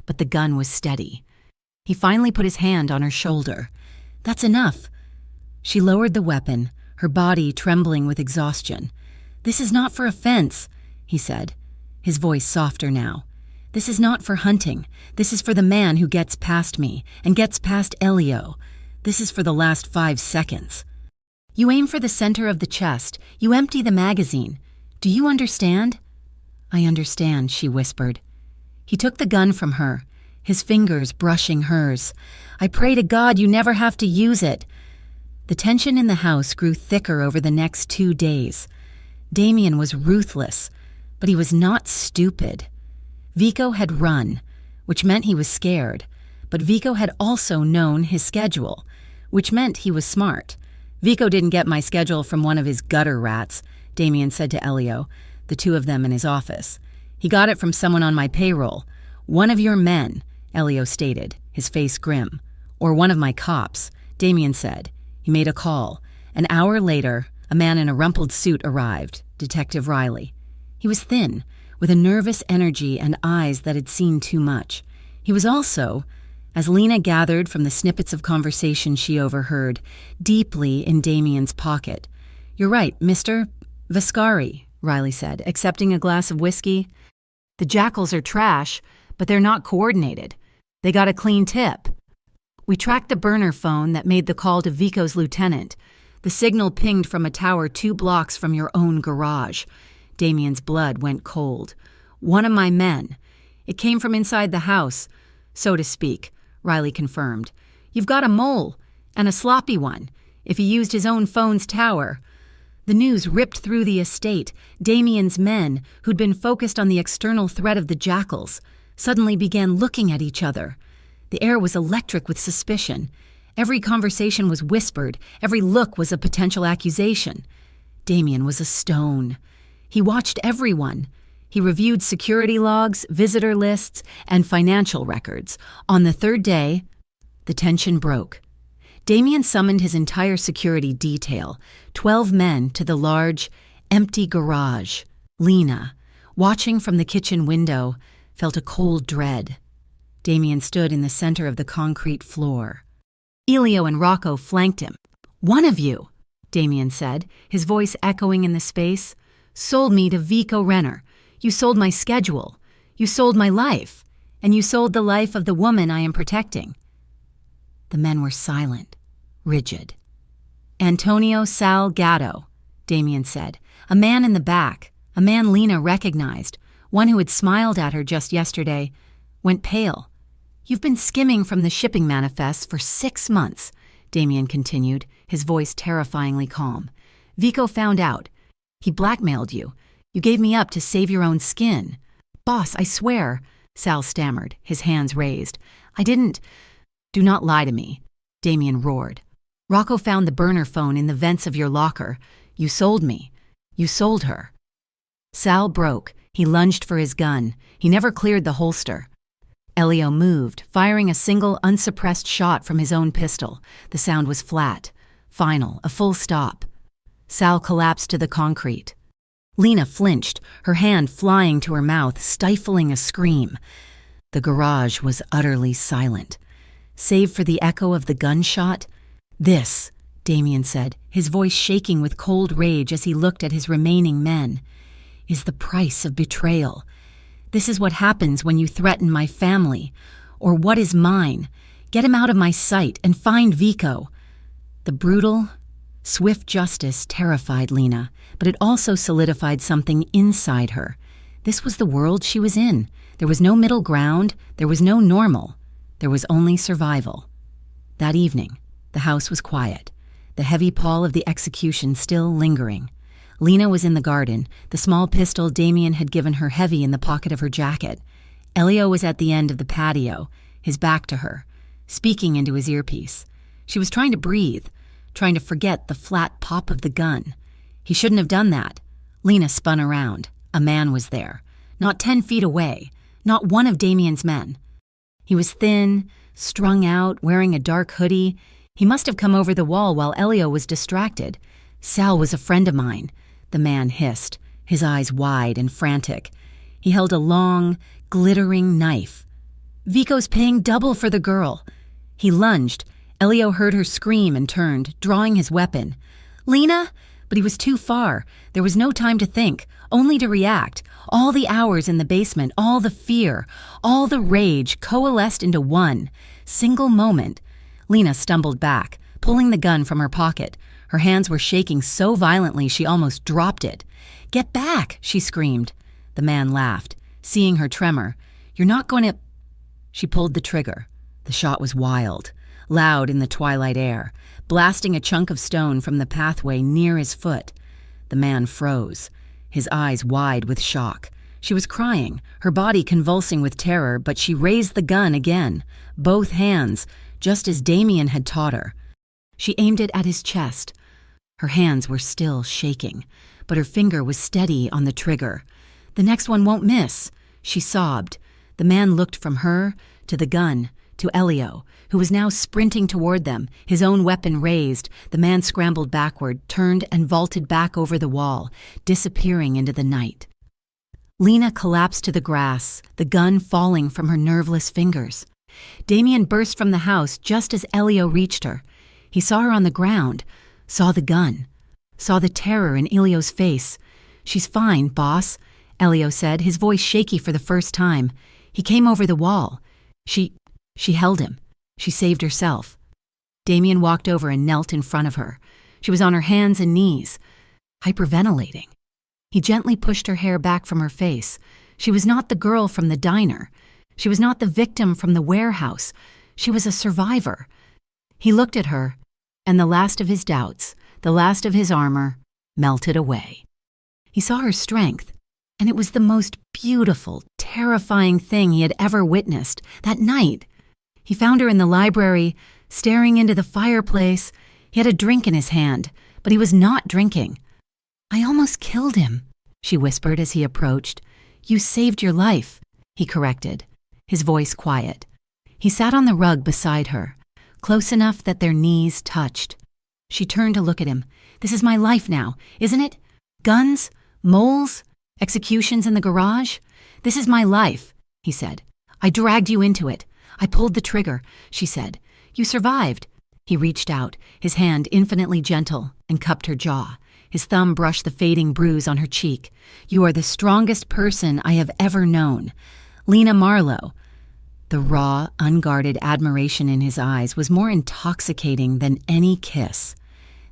but the gun was steady. He finally put his hand on her shoulder. "That's enough." She lowered the weapon, her body trembling with exhaustion. "This is not for offense," he said. his voice softer now. "This is not for hunting. This is for the man who gets past me and gets past Elio. This is for the last 5 seconds. You aim for the center of the chest. You empty the magazine. Do you understand?" "I understand," she whispered. He took the gun from her, his fingers brushing hers. "I pray to God you never have to use it." The tension in the house grew thicker over the next 2 days. Damien was ruthless, but he was not stupid. Vico had run, which meant he was scared, but Vico had also known his schedule, which meant he was smart. "Vico didn't get my schedule from one of his gutter rats," Damien said to Elio, the two of them in his office. "He got it from someone on my payroll. One of your men," Elio stated, his face grim. "Or one of my cops," Damien said. He made a call. An hour later, a man in a rumpled suit arrived, Detective Riley. He was thin, with a nervous energy and eyes that had seen too much. He was also, as Lena gathered from the snippets of conversation she overheard, deeply in Damien's pocket. "You're right, Mr. Vascari," Riley said, accepting a glass of whiskey. "The jackals are trash, but they're not coordinated. They got a clean tip. We tracked the burner phone that made the call to Vico's lieutenant. The signal pinged from a tower 2 blocks from your own garage." Damien's blood went cold. "One of my men. It came from inside the house, so to speak," Riley confirmed. "You've got a mole, and a sloppy one, if he used his own phone's tower." The news ripped through the estate. Damien's men, who'd been focused on the external threat of the jackals, suddenly began looking at each other. The air was electric with suspicion. Every conversation was whispered. Every look was a potential accusation. Damien was a stone. He watched everyone. He reviewed security logs, visitor lists, and financial records. On the 3rd day, the tension broke. Damien summoned his entire security detail, 12 men, to the large, empty garage. Lena, watching from the kitchen window, felt a cold dread. Damien stood in the center of the concrete floor. Elio and Rocco flanked him. "One of you," Damien said, his voice echoing in the space, "sold me to Vico Renner. You sold my schedule. You sold my life. And you sold the life of the woman I am protecting." The men were silent, rigid. "Antonio Salgado," Damien said, "a man in the back, a man Lena recognized, one who had smiled at her just yesterday, went pale. You've been skimming from the shipping manifests for 6 months," Damien continued, his voice terrifyingly calm. "Vico found out. He blackmailed you. You gave me up to save your own skin." "Boss, I swear," Sal stammered, his hands raised. "I didn't—" "Do not lie to me," Damien roared. "Rocco found the burner phone in the vents of your locker. You sold me. You sold her." Sal broke. He lunged for his gun. He never cleared the holster. Elio moved, firing a single unsuppressed shot from his own pistol. The sound was flat, final, a full stop. Sal collapsed to the concrete. Lena flinched, her hand flying to her mouth, stifling a scream. The garage was utterly silent. Save for the echo of the gunshot. "This," Damien said, his voice shaking with cold rage as he looked at his remaining men, "is the price of betrayal. This is what happens when you threaten my family, or what is mine. Get him out of my sight and find Vico." The brutal, swift justice terrified Lena, but it also solidified something inside her. This was the world she was in. There was no middle ground. There was no normal. There was only survival. That evening, the house was quiet, the heavy pall of the execution still lingering. Lena was in the garden, the small pistol Damien had given her heavy in the pocket of her jacket. Elio was at the end of the patio, his back to her, speaking into his earpiece. She was trying to breathe, trying to forget the flat pop of the gun. He shouldn't have done that. Lena spun around. A man was there, not 10 feet away, not one of Damien's men. He was thin, strung out, wearing a dark hoodie. He must have come over the wall while Elio was distracted. "Sal was a friend of mine," the man hissed, his eyes wide and frantic. He held a long, glittering knife. "Vico's paying double for the girl." He lunged. Elio heard her scream and turned, drawing his weapon. "Lena, But he was too far. There was no time to think, only to react. All the hours in the basement, all the fear, all the rage coalesced into one single moment. Lena stumbled back, pulling the gun from her pocket. Her hands were shaking so violently she almost dropped it. "Get back!" she screamed. The man laughed, seeing her tremor. "You're not going to—" She pulled the trigger. The shot was wild, loud in the twilight air, blasting a chunk of stone from the pathway near his foot. The man froze, his eyes wide with shock. She was crying, her body convulsing with terror, but she raised the gun again, both hands, just as Damien had taught her. She aimed it at his chest. Her hands were still shaking, but her finger was steady on the trigger. "The next one won't miss," she sobbed. The man looked from her to the gun, to Elio, who was now sprinting toward them, his own weapon raised. The man scrambled backward, turned and vaulted back over the wall, disappearing into the night. Lena collapsed to the grass, the gun falling from her nerveless fingers. Damien burst from the house just as Elio reached her. He saw her on the ground, saw the gun, saw the terror in Elio's face. "She's fine, boss," Elio said, his voice shaky for the first time. He came over the wall. She held him. She saved herself. Damien walked over and knelt in front of her. She was on her hands and knees, hyperventilating. He gently pushed her hair back from her face. She was not the girl from the diner. She was not the victim from the warehouse. She was a survivor. He looked at her, and the last of his doubts, the last of his armor, melted away. He saw her strength, and it was the most beautiful, terrifying thing he had ever witnessed. That night, he found her in the library, staring into the fireplace. He had a drink in his hand, but he was not drinking. "I almost killed him," she whispered as he approached. "You saved your life," he corrected, his voice quiet. He sat on the rug beside her, close enough that their knees touched. She turned to look at him. "This is my life now, isn't it? Guns, moles, executions in the garage? This is my life," he said. "I dragged you into it. I pulled the trigger," she said. "You survived." He reached out, his hand infinitely gentle, and cupped her jaw. His thumb brushed the fading bruise on her cheek. "You are the strongest person I have ever known. Lena Marlowe." The raw, unguarded admiration in his eyes was more intoxicating than any kiss.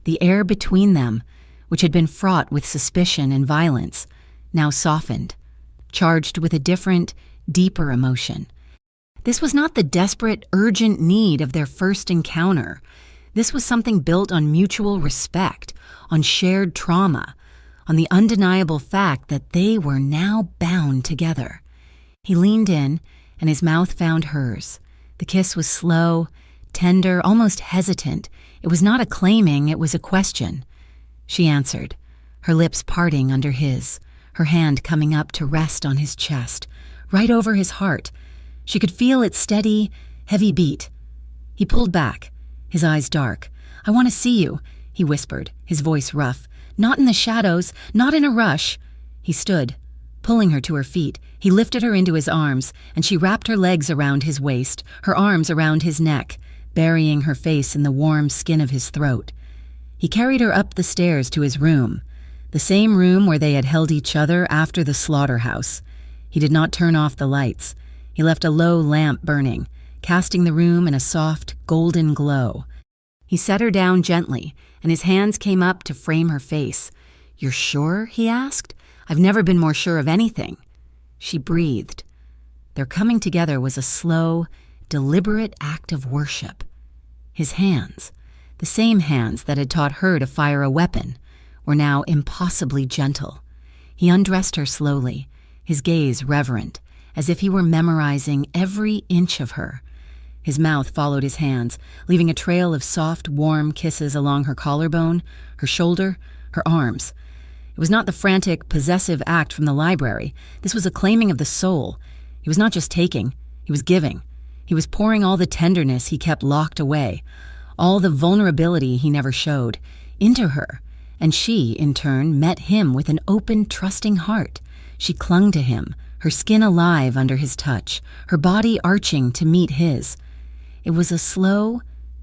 The air between them, which had been fraught with suspicion and violence, now softened, charged with a different, deeper emotion. This was not the desperate, urgent need of their first encounter. This was something built on mutual respect, on shared trauma, on the undeniable fact that they were now bound together. He leaned in, and his mouth found hers. The kiss was slow, tender, almost hesitant. It was not a claiming, it was a question. She answered, her lips parting under his, her hand coming up to rest on his chest, right over his heart. She could feel its steady, heavy beat. He pulled back, his eyes dark. "I want to see you," he whispered, his voice rough. "Not in the shadows, not in a rush." He stood, pulling her to her feet. He lifted her into his arms, and she wrapped her legs around his waist, her arms around his neck, burying her face in the warm skin of his throat. He carried her up the stairs to his room, the same room where they had held each other after the slaughterhouse. He did not turn off the lights. He left a low lamp burning, casting the room in a soft, golden glow. He set her down gently, and his hands came up to frame her face. "You're sure?" he asked. "I've never been more sure of anything." She breathed. Their coming together was a slow, deliberate act of worship. His hands, the same hands that had taught her to fire a weapon, were now impossibly gentle. He undressed her slowly, his gaze reverent, as if he were memorizing every inch of her. His mouth followed his hands, leaving a trail of soft, warm kisses along her collarbone, her shoulder, her arms. It was not the frantic, possessive act from the library. This was a claiming of the soul. He was not just taking, he was giving. He was pouring all the tenderness he kept locked away, all the vulnerability he never showed, into her, and she, in turn, met him with an open, trusting heart. She clung to him, her skin alive under his touch, her body arching to meet his. It was a slow,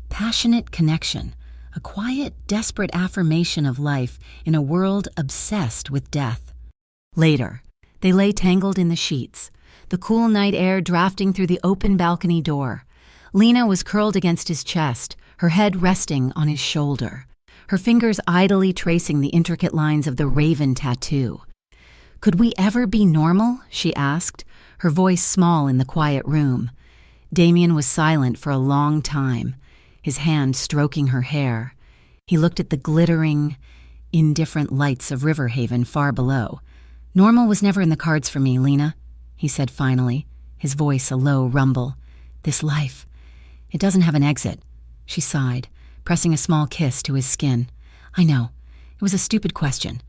passionate connection, a quiet, desperate affirmation of life in a world obsessed with death. Later, they lay tangled in the sheets, the cool night air drafting through the open balcony door. Lena was curled against his chest, her head resting on his shoulder, her fingers idly tracing the intricate lines of the raven tattoo. "Could we ever be normal?" she asked, her voice small in the quiet room. Damien was silent for a long time, his hand stroking her hair. He looked at the glittering, indifferent lights of Riverhaven far below. "Normal was never in the cards for me, Lena," he said finally, his voice a low rumble. "This life, it doesn't have an exit." She sighed, pressing a small kiss to his skin. "I know. It was a stupid question."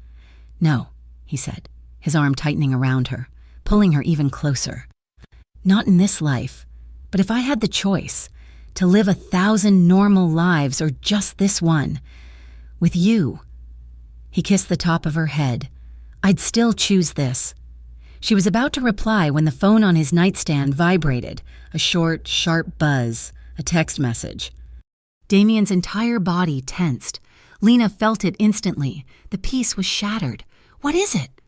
"No," he said, his arm tightening around her, pulling her even closer. "Not in this life. But if I had the choice, to live 1,000 normal lives or just this one, with you," he kissed the top of her head, "I'd still choose this." She was about to reply when the phone on his nightstand vibrated, a short, sharp buzz, a text message. Damien's entire body tensed. Lena felt it instantly. The peace was shattered. "What is it?"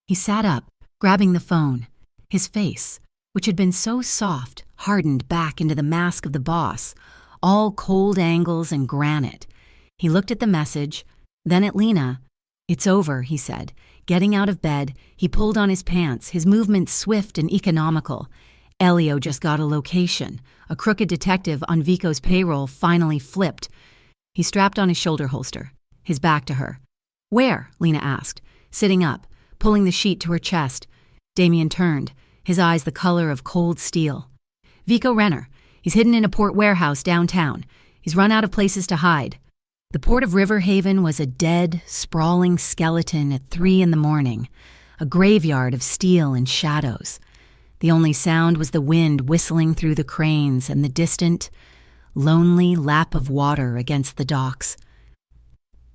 He sat up, grabbing the phone. His face, which had been so soft, hardened back into the mask of the boss, all cold angles and granite. He looked at the message, then at Lena. "It's over," he said. Getting out of bed, he pulled on his pants, his movements swift and economical. Elio just got a location. A crooked detective on Vico's payroll finally flipped. He strapped on his shoulder holster, his back to her. "Where?" Lena asked, sitting up, pulling the sheet to her chest. Damien turned, his eyes the color of cold steel. "Vico Renner. He's hidden in a port warehouse downtown. He's run out of places to hide." The port of Riverhaven was a dead, sprawling skeleton at 3 a.m, a graveyard of steel and shadows. The only sound was the wind whistling through the cranes and the distant, lonely lap of water against the docks.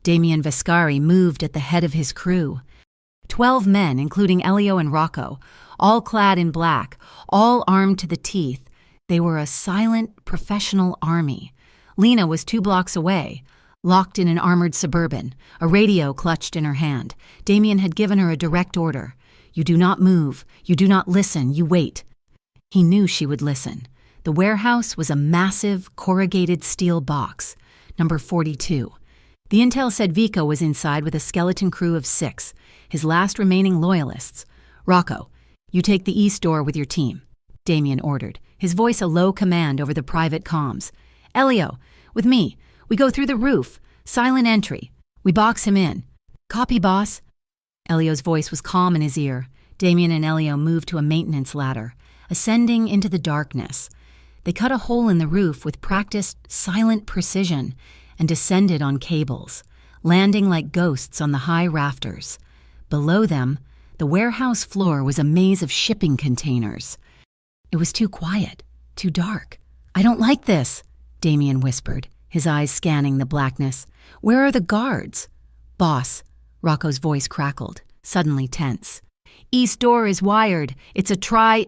Damien Vescari moved at the head of his crew. 12 men, including Elio and Rocco, all clad in black, all armed to the teeth. They were a silent, professional army. Lena was 2 blocks away, locked in an armored Suburban, a radio clutched in her hand. Damien had given her a direct order. "You do not move. You do not listen. You wait." He knew she would listen. The warehouse was a massive, corrugated steel box, number 42. The intel said Vico was inside with a skeleton crew of 6, his last remaining loyalists. "Rocco, you take the east door with your team," Damien ordered, his voice a low command over the private comms. "Elio, with me. We go through the roof. Silent entry. We box him in." "Copy, boss." Elio's voice was calm in his ear. Damien and Elio moved to a maintenance ladder, ascending into the darkness. They cut a hole in the roof with practiced, silent precision and descended on cables, landing like ghosts on the high rafters. Below them, the warehouse floor was a maze of shipping containers. It was too quiet, too dark. "I don't like this," Damien whispered, his eyes scanning the blackness. "Where are the guards?" "Boss," Rocco's voice crackled, suddenly tense. "East door is wired. It's a try—"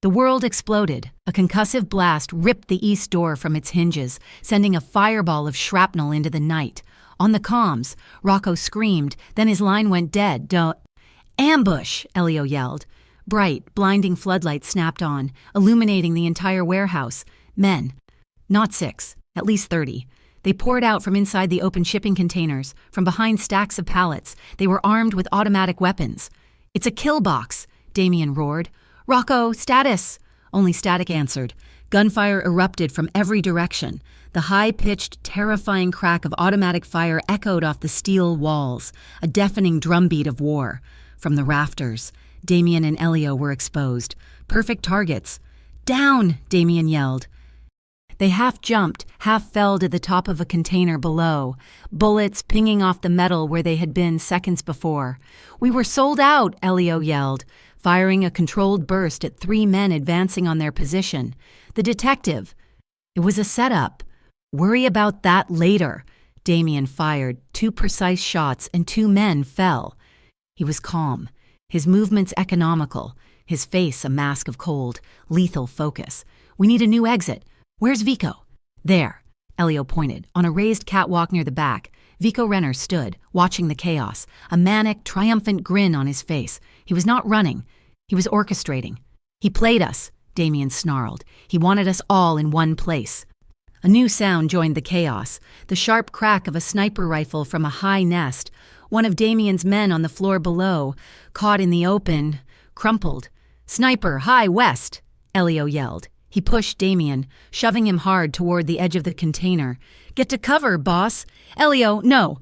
The world exploded. A concussive blast ripped the east door from its hinges, sending a fireball of shrapnel into the night. On the comms, Rocco screamed, then his line went dead. "Ambush!" Elio yelled. Bright, blinding floodlights snapped on, illuminating the entire warehouse. Men. Not 6. At least 30. They poured out from inside the open shipping containers, from behind stacks of pallets. They were armed with automatic weapons. "It's a kill box," Damien roared. "Rocco, status!" Only static answered. Gunfire erupted from every direction. The high-pitched, terrifying crack of automatic fire echoed off the steel walls, a deafening drumbeat of war. From the rafters, Damien and Elio were exposed. Perfect targets. "Down!" Damien yelled. They half jumped, half fell to the top of a container below, bullets pinging off the metal where they had been seconds before. "We were sold out," Elio yelled, firing a controlled burst at 3 men advancing on their position. The detective. It was a setup. "Worry about that later." Damien fired 2 precise shots and 2 men fell. He was calm, his movements economical, his face a mask of cold, lethal focus. "We need a new exit. Where's Vico?" "There." Elio pointed. On a raised catwalk near the back, Vico Renner stood, watching the chaos, a manic, triumphant grin on his face. He was not running. He was orchestrating. He played us, Damien snarled. He wanted us all in one place. A new sound joined the chaos, the sharp crack of a sniper rifle from a high nest. One of Damien's men on the floor below, caught in the open, crumpled. "Sniper, high west!" Elio yelled. He pushed Damien, shoving him hard toward the edge of the container. "Get to cover, boss!" "Elio, no!"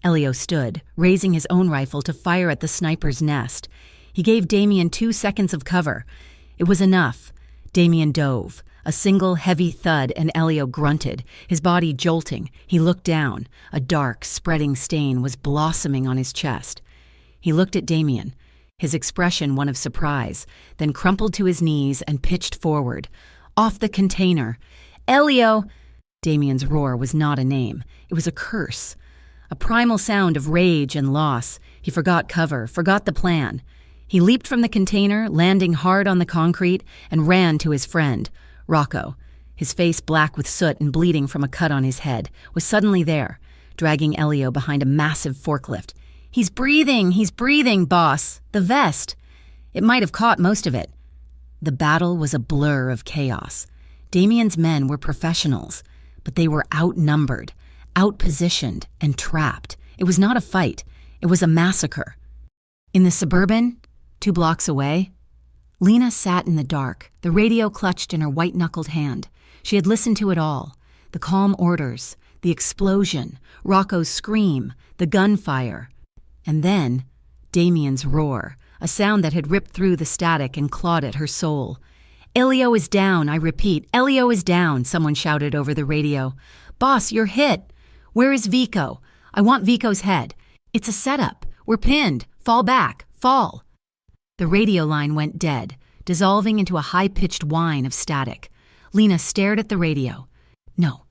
Elio stood, raising his own rifle to fire at the sniper's nest. He gave Damien 2 seconds of cover. It was enough. Damien dove. A single heavy thud and Elio grunted, his body jolting. He looked down. A dark, spreading stain was blossoming on his chest. He looked at Damien, his expression one of surprise, then crumpled to his knees and pitched forward. Off the container. "Elio!" Damien's roar was not a name. It was a curse. A primal sound of rage and loss. He forgot cover, forgot the plan. He leaped from the container, landing hard on the concrete, and ran to his friend. Rocco, his face black with soot and bleeding from a cut on his head, was suddenly there, dragging Elio behind a massive forklift. He's breathing, boss. The vest." It might have caught most of it. The battle was a blur of chaos. Damien's men were professionals, but they were outnumbered, outpositioned, and trapped. It was not a fight. It was a massacre. In the Suburban, 2 blocks away, Lena sat in the dark, the radio clutched in her white-knuckled hand. She had listened to it all. The calm orders, the explosion, Rocco's scream, the gunfire. And then, Damien's roar, a sound that had ripped through the static and clawed at her soul. "Elio is down, I repeat, Elio is down," someone shouted over the radio. "Boss, you're hit. Where is Vico? I want Vico's head. It's a setup. We're pinned. Fall back. Fall." The radio line went dead, dissolving into a high-pitched whine of static. Lena stared at the radio. No.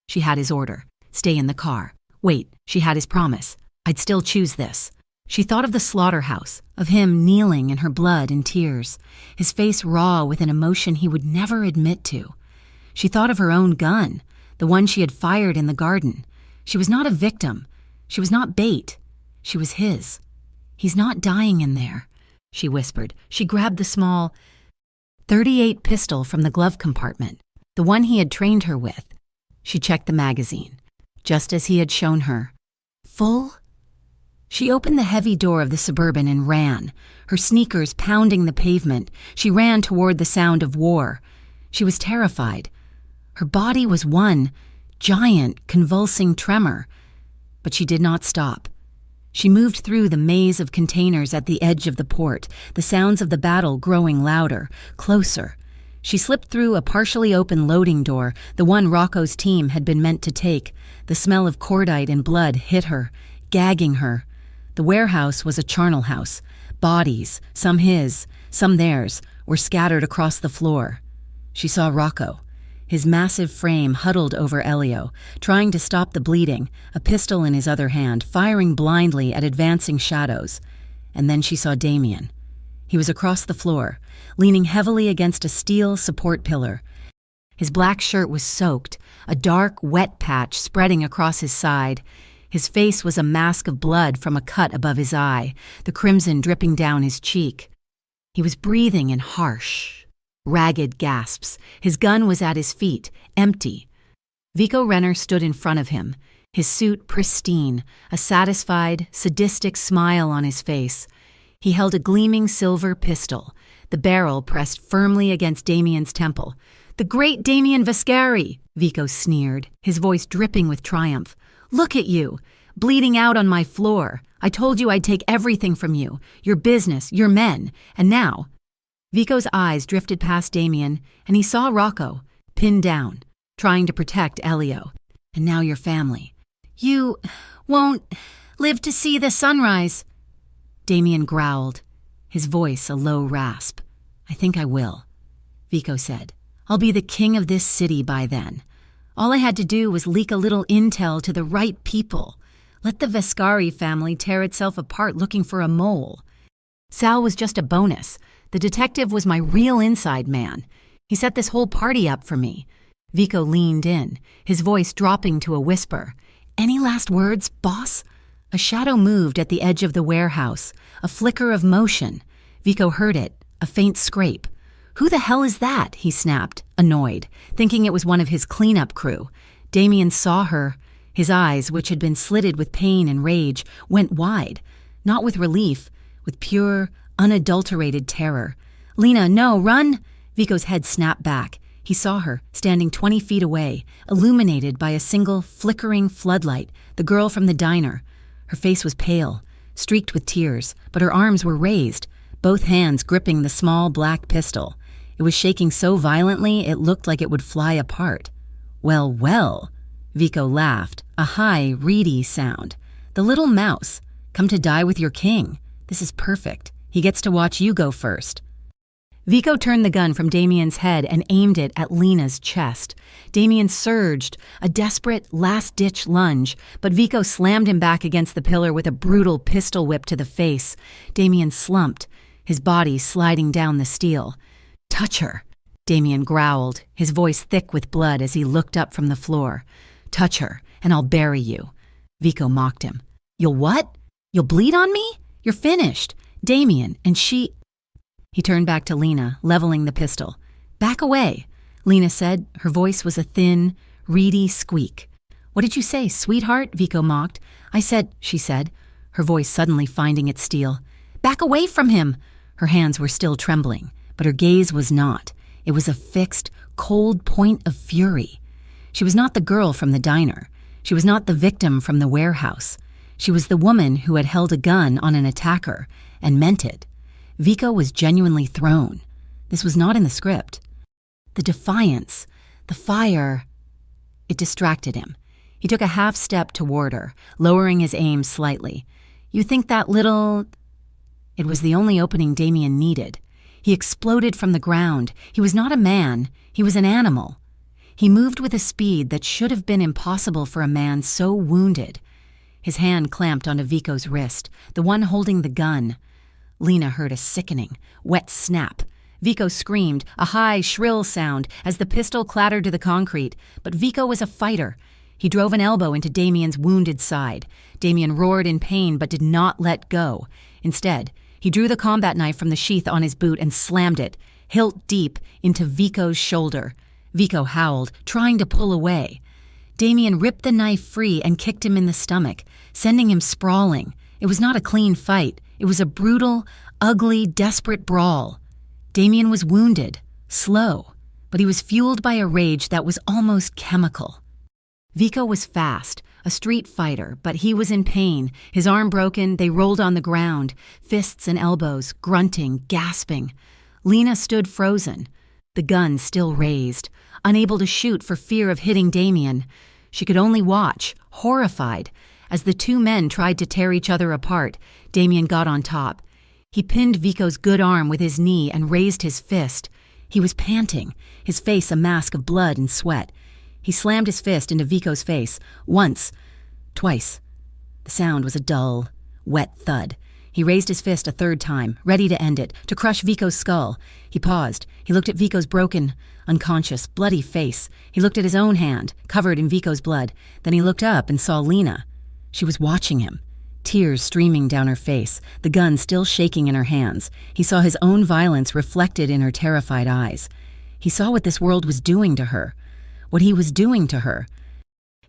She had his order. Stay in the car. Wait, she had his promise. I'd still choose this. She thought of the slaughterhouse, of him kneeling in her blood and tears, his face raw with an emotion he would never admit to. She thought of her own gun, the one she had fired in the garden. She was not a victim. She was not bait. She was his. "He's not dying in there," she whispered. She grabbed the small .38 pistol from the glove compartment, the one he had trained her with. She checked the magazine, just as he had shown her. Full? She opened the heavy door of the Suburban and ran, her sneakers pounding the pavement. She ran toward the sound of war. She was terrified. Her body was one giant, convulsing tremor. But she did not stop. She moved through the maze of containers at the edge of the port, the sounds of the battle growing louder, closer. She slipped through a partially open loading door, the one Rocco's team had been meant to take. The smell of cordite and blood hit her, gagging her. The warehouse was a charnel house. Bodies, some his, some theirs, were scattered across the floor. She saw Rocco, his massive frame huddled over Elio, trying to stop the bleeding, a pistol in his other hand, firing blindly at advancing shadows. And then she saw Damien. He was across the floor, leaning heavily against a steel support pillar. His black shirt was soaked, a dark, wet patch spreading across his side. His face was a mask of blood from a cut above his eye, the crimson dripping down his cheek. He was breathing in harsh, ragged gasps. His gun was at his feet, empty. Vico Renner stood in front of him, his suit pristine, a satisfied, sadistic smile on his face. He held a gleaming silver pistol, the barrel pressed firmly against Damien's temple. "The great Damien Vascari!" Vico sneered, his voice dripping with triumph. "Look at you, bleeding out on my floor. I told you I'd take everything from you, your business, your men, and now..." Vico's eyes drifted past Damien, and he saw Rocco, pinned down, trying to protect Elio. "And now your family. You won't live to see the sunrise." Damien growled, his voice a low rasp. "I think I will," Vico said. "I'll be the king of this city by then. All I had to do was leak a little intel to the right people. Let the Vascari family tear itself apart looking for a mole. Sal was just a bonus. The detective was my real inside man. He set this whole party up for me. Vico leaned in, his voice dropping to a whisper. "Any last words, boss?" A shadow moved at the edge of the warehouse, a flicker of motion. Vico heard it, a faint scrape. "Who the hell is that?" he snapped, annoyed, thinking it was one of his cleanup crew. Damien saw her. His eyes, which had been slitted with pain and rage, went wide, not with relief, with pure, unadulterated terror. "Lena, no, run!" Vico's head snapped back. He saw her, standing 20 feet away, illuminated by a single, flickering floodlight, the girl from the diner. Her face was pale, streaked with tears, but her arms were raised, both hands gripping the small black pistol. It was shaking so violently it looked like it would fly apart. "Well, well," Vico laughed, a high, reedy sound. "The little mouse. Come to die with your king. This is perfect. He gets to watch you go first." Vico turned the gun from Damien's head and aimed it at Lena's chest. Damien surged, a desperate, last-ditch lunge, but Vico slammed him back against the pillar with a brutal pistol whip to the face. Damien slumped, his body sliding down the steel. "Touch her," Damien growled, his voice thick with blood as he looked up from the floor. "Touch her, and I'll bury you." Vico mocked him. "You'll what? You'll bleed on me? You're finished. Damien, and she—" He turned back to Lena, leveling the pistol. "Back away," Lena said. Her voice was a thin, reedy squeak. "What did you say, sweetheart?" Vico mocked. "I said," she said, her voice suddenly finding its steel. "Back away from him!" Her hands were still trembling, but her gaze was not. It was a fixed, cold point of fury. She was not the girl from the diner. She was not the victim from the warehouse. She was the woman who had held a gun on an attacker, and meant it. Vico was genuinely thrown. This was not in the script. The defiance, the fire, it distracted him. He took a half step toward her, lowering his aim slightly. "You think that little—" It was the only opening Damien needed. He exploded from the ground. He was not a man. He was an animal. He moved with a speed that should have been impossible for a man so wounded. His hand clamped onto Vico's wrist, the one holding the gun. Lena heard a sickening, wet snap. Vico screamed, a high, shrill sound, as the pistol clattered to the concrete. But Vico was a fighter. He drove an elbow into Damien's wounded side. Damien roared in pain but did not let go. Instead, he drew the combat knife from the sheath on his boot and slammed it, hilt deep, into Vico's shoulder. Vico howled, trying to pull away. Damien ripped the knife free and kicked him in the stomach, sending him sprawling. It was not a clean fight. It was a brutal, ugly, desperate brawl. Damien was wounded, slow, but he was fueled by a rage that was almost chemical. Vico was fast, a street fighter, but he was in pain. His arm broken, they rolled on the ground, fists and elbows, grunting, gasping. Lena stood frozen, the gun still raised, unable to shoot for fear of hitting Damien. She could only watch, horrified. As the two men tried to tear each other apart, Damien got on top. He pinned Vico's good arm with his knee and raised his fist. He was panting, his face a mask of blood and sweat. He slammed his fist into Vico's face, once, twice. The sound was a dull, wet thud. He raised his fist a third time, ready to end it, to crush Vico's skull. He paused. He looked at Vico's broken, unconscious, bloody face. He looked at his own hand, covered in Vico's blood. Then he looked up and saw Lena. She was watching him, tears streaming down her face, the gun still shaking in her hands. He saw his own violence reflected in her terrified eyes. He saw what this world was doing to her, what he was doing to her.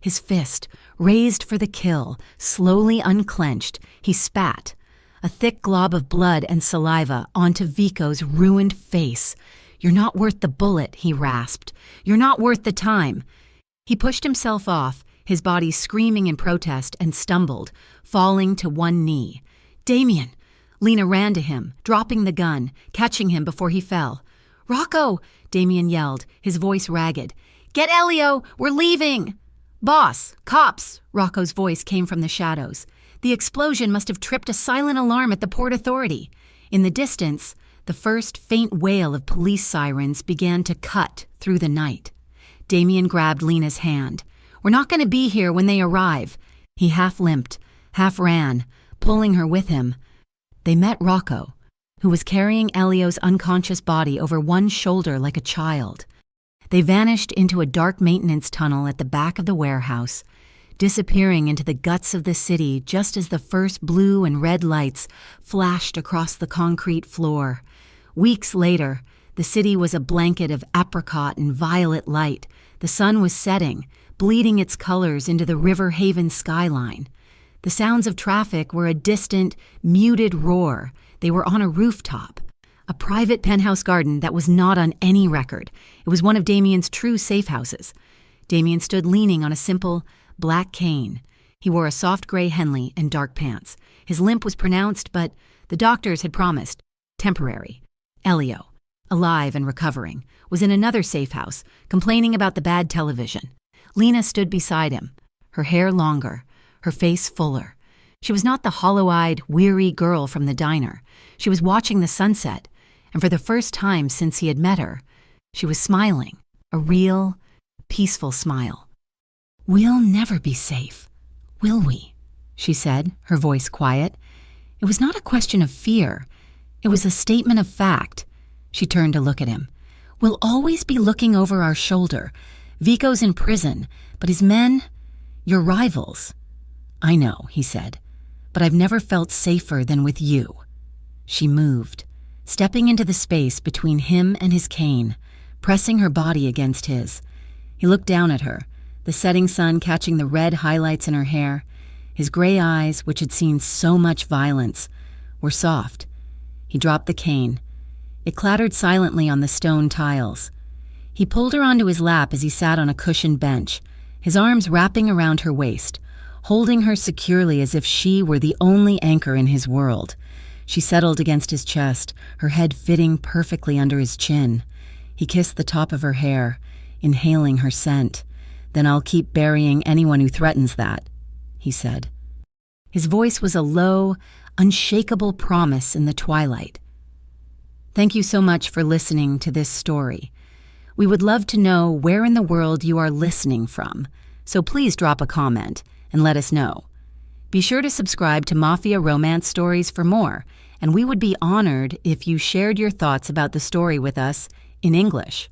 His fist, raised for the kill, slowly unclenched, he spat, a thick glob of blood and saliva, onto Vico's ruined face. "You're not worth the bullet," he rasped. "You're not worth the time." He pushed himself off, his body screaming in protest, and stumbled, falling to one knee. "Damien!" Lena ran to him, dropping the gun, catching him before he fell. "Rocco!" Damien yelled, his voice ragged. "Get Elio! We're leaving!" "Boss! Cops!" Rocco's voice came from the shadows. The explosion must have tripped a silent alarm at the Port Authority. In the distance, the first faint wail of police sirens began to cut through the night. Damien grabbed Lena's hand. "We're not going to be here when they arrive." He half limped, half ran, pulling her with him. They met Rocco, who was carrying Elio's unconscious body over one shoulder like a child. They vanished into a dark maintenance tunnel at the back of the warehouse, disappearing into the guts of the city just as the first blue and red lights flashed across the concrete floor. Weeks later, the city was a blanket of apricot and violet light. The sun was setting, bleeding its colors into the River Haven skyline. The sounds of traffic were a distant, muted roar. They were on a rooftop, a private penthouse garden that was not on any record. It was one of Damien's true safe houses. Damien stood leaning on a simple, black cane. He wore a soft gray Henley and dark pants. His limp was pronounced, but the doctors had promised temporary. Elio, alive and recovering, was in another safe house, complaining about the bad television. Lena stood beside him, her hair longer, her face fuller. She was not the hollow-eyed, weary girl from the diner. She was watching the sunset, and for the first time since he had met her, she was smiling, a real, peaceful smile. "We'll never be safe, will we?" she said, her voice quiet. It was not a question of fear. It was a statement of fact. She turned to look at him. "We'll always be looking over our shoulder. Vico's in prison, but his men, your rivals." "I know," he said, "but I've never felt safer than with you." She moved, stepping into the space between him and his cane, pressing her body against his. He looked down at her, the setting sun catching the red highlights in her hair. His gray eyes, which had seen so much violence, were soft. He dropped the cane. It clattered silently on the stone tiles. He pulled her onto his lap as he sat on a cushioned bench, his arms wrapping around her waist, holding her securely as if she were the only anchor in his world. She settled against his chest, her head fitting perfectly under his chin. He kissed the top of her hair, inhaling her scent. "Then I'll keep burying anyone who threatens that," he said. His voice was a low, unshakable promise in the twilight. Thank you so much for listening to this story. We would love to know where in the world you are listening from, so please drop a comment and let us know. Be sure to subscribe to Mafia Romance Stories for more, and we would be honored if you shared your thoughts about the story with us in English.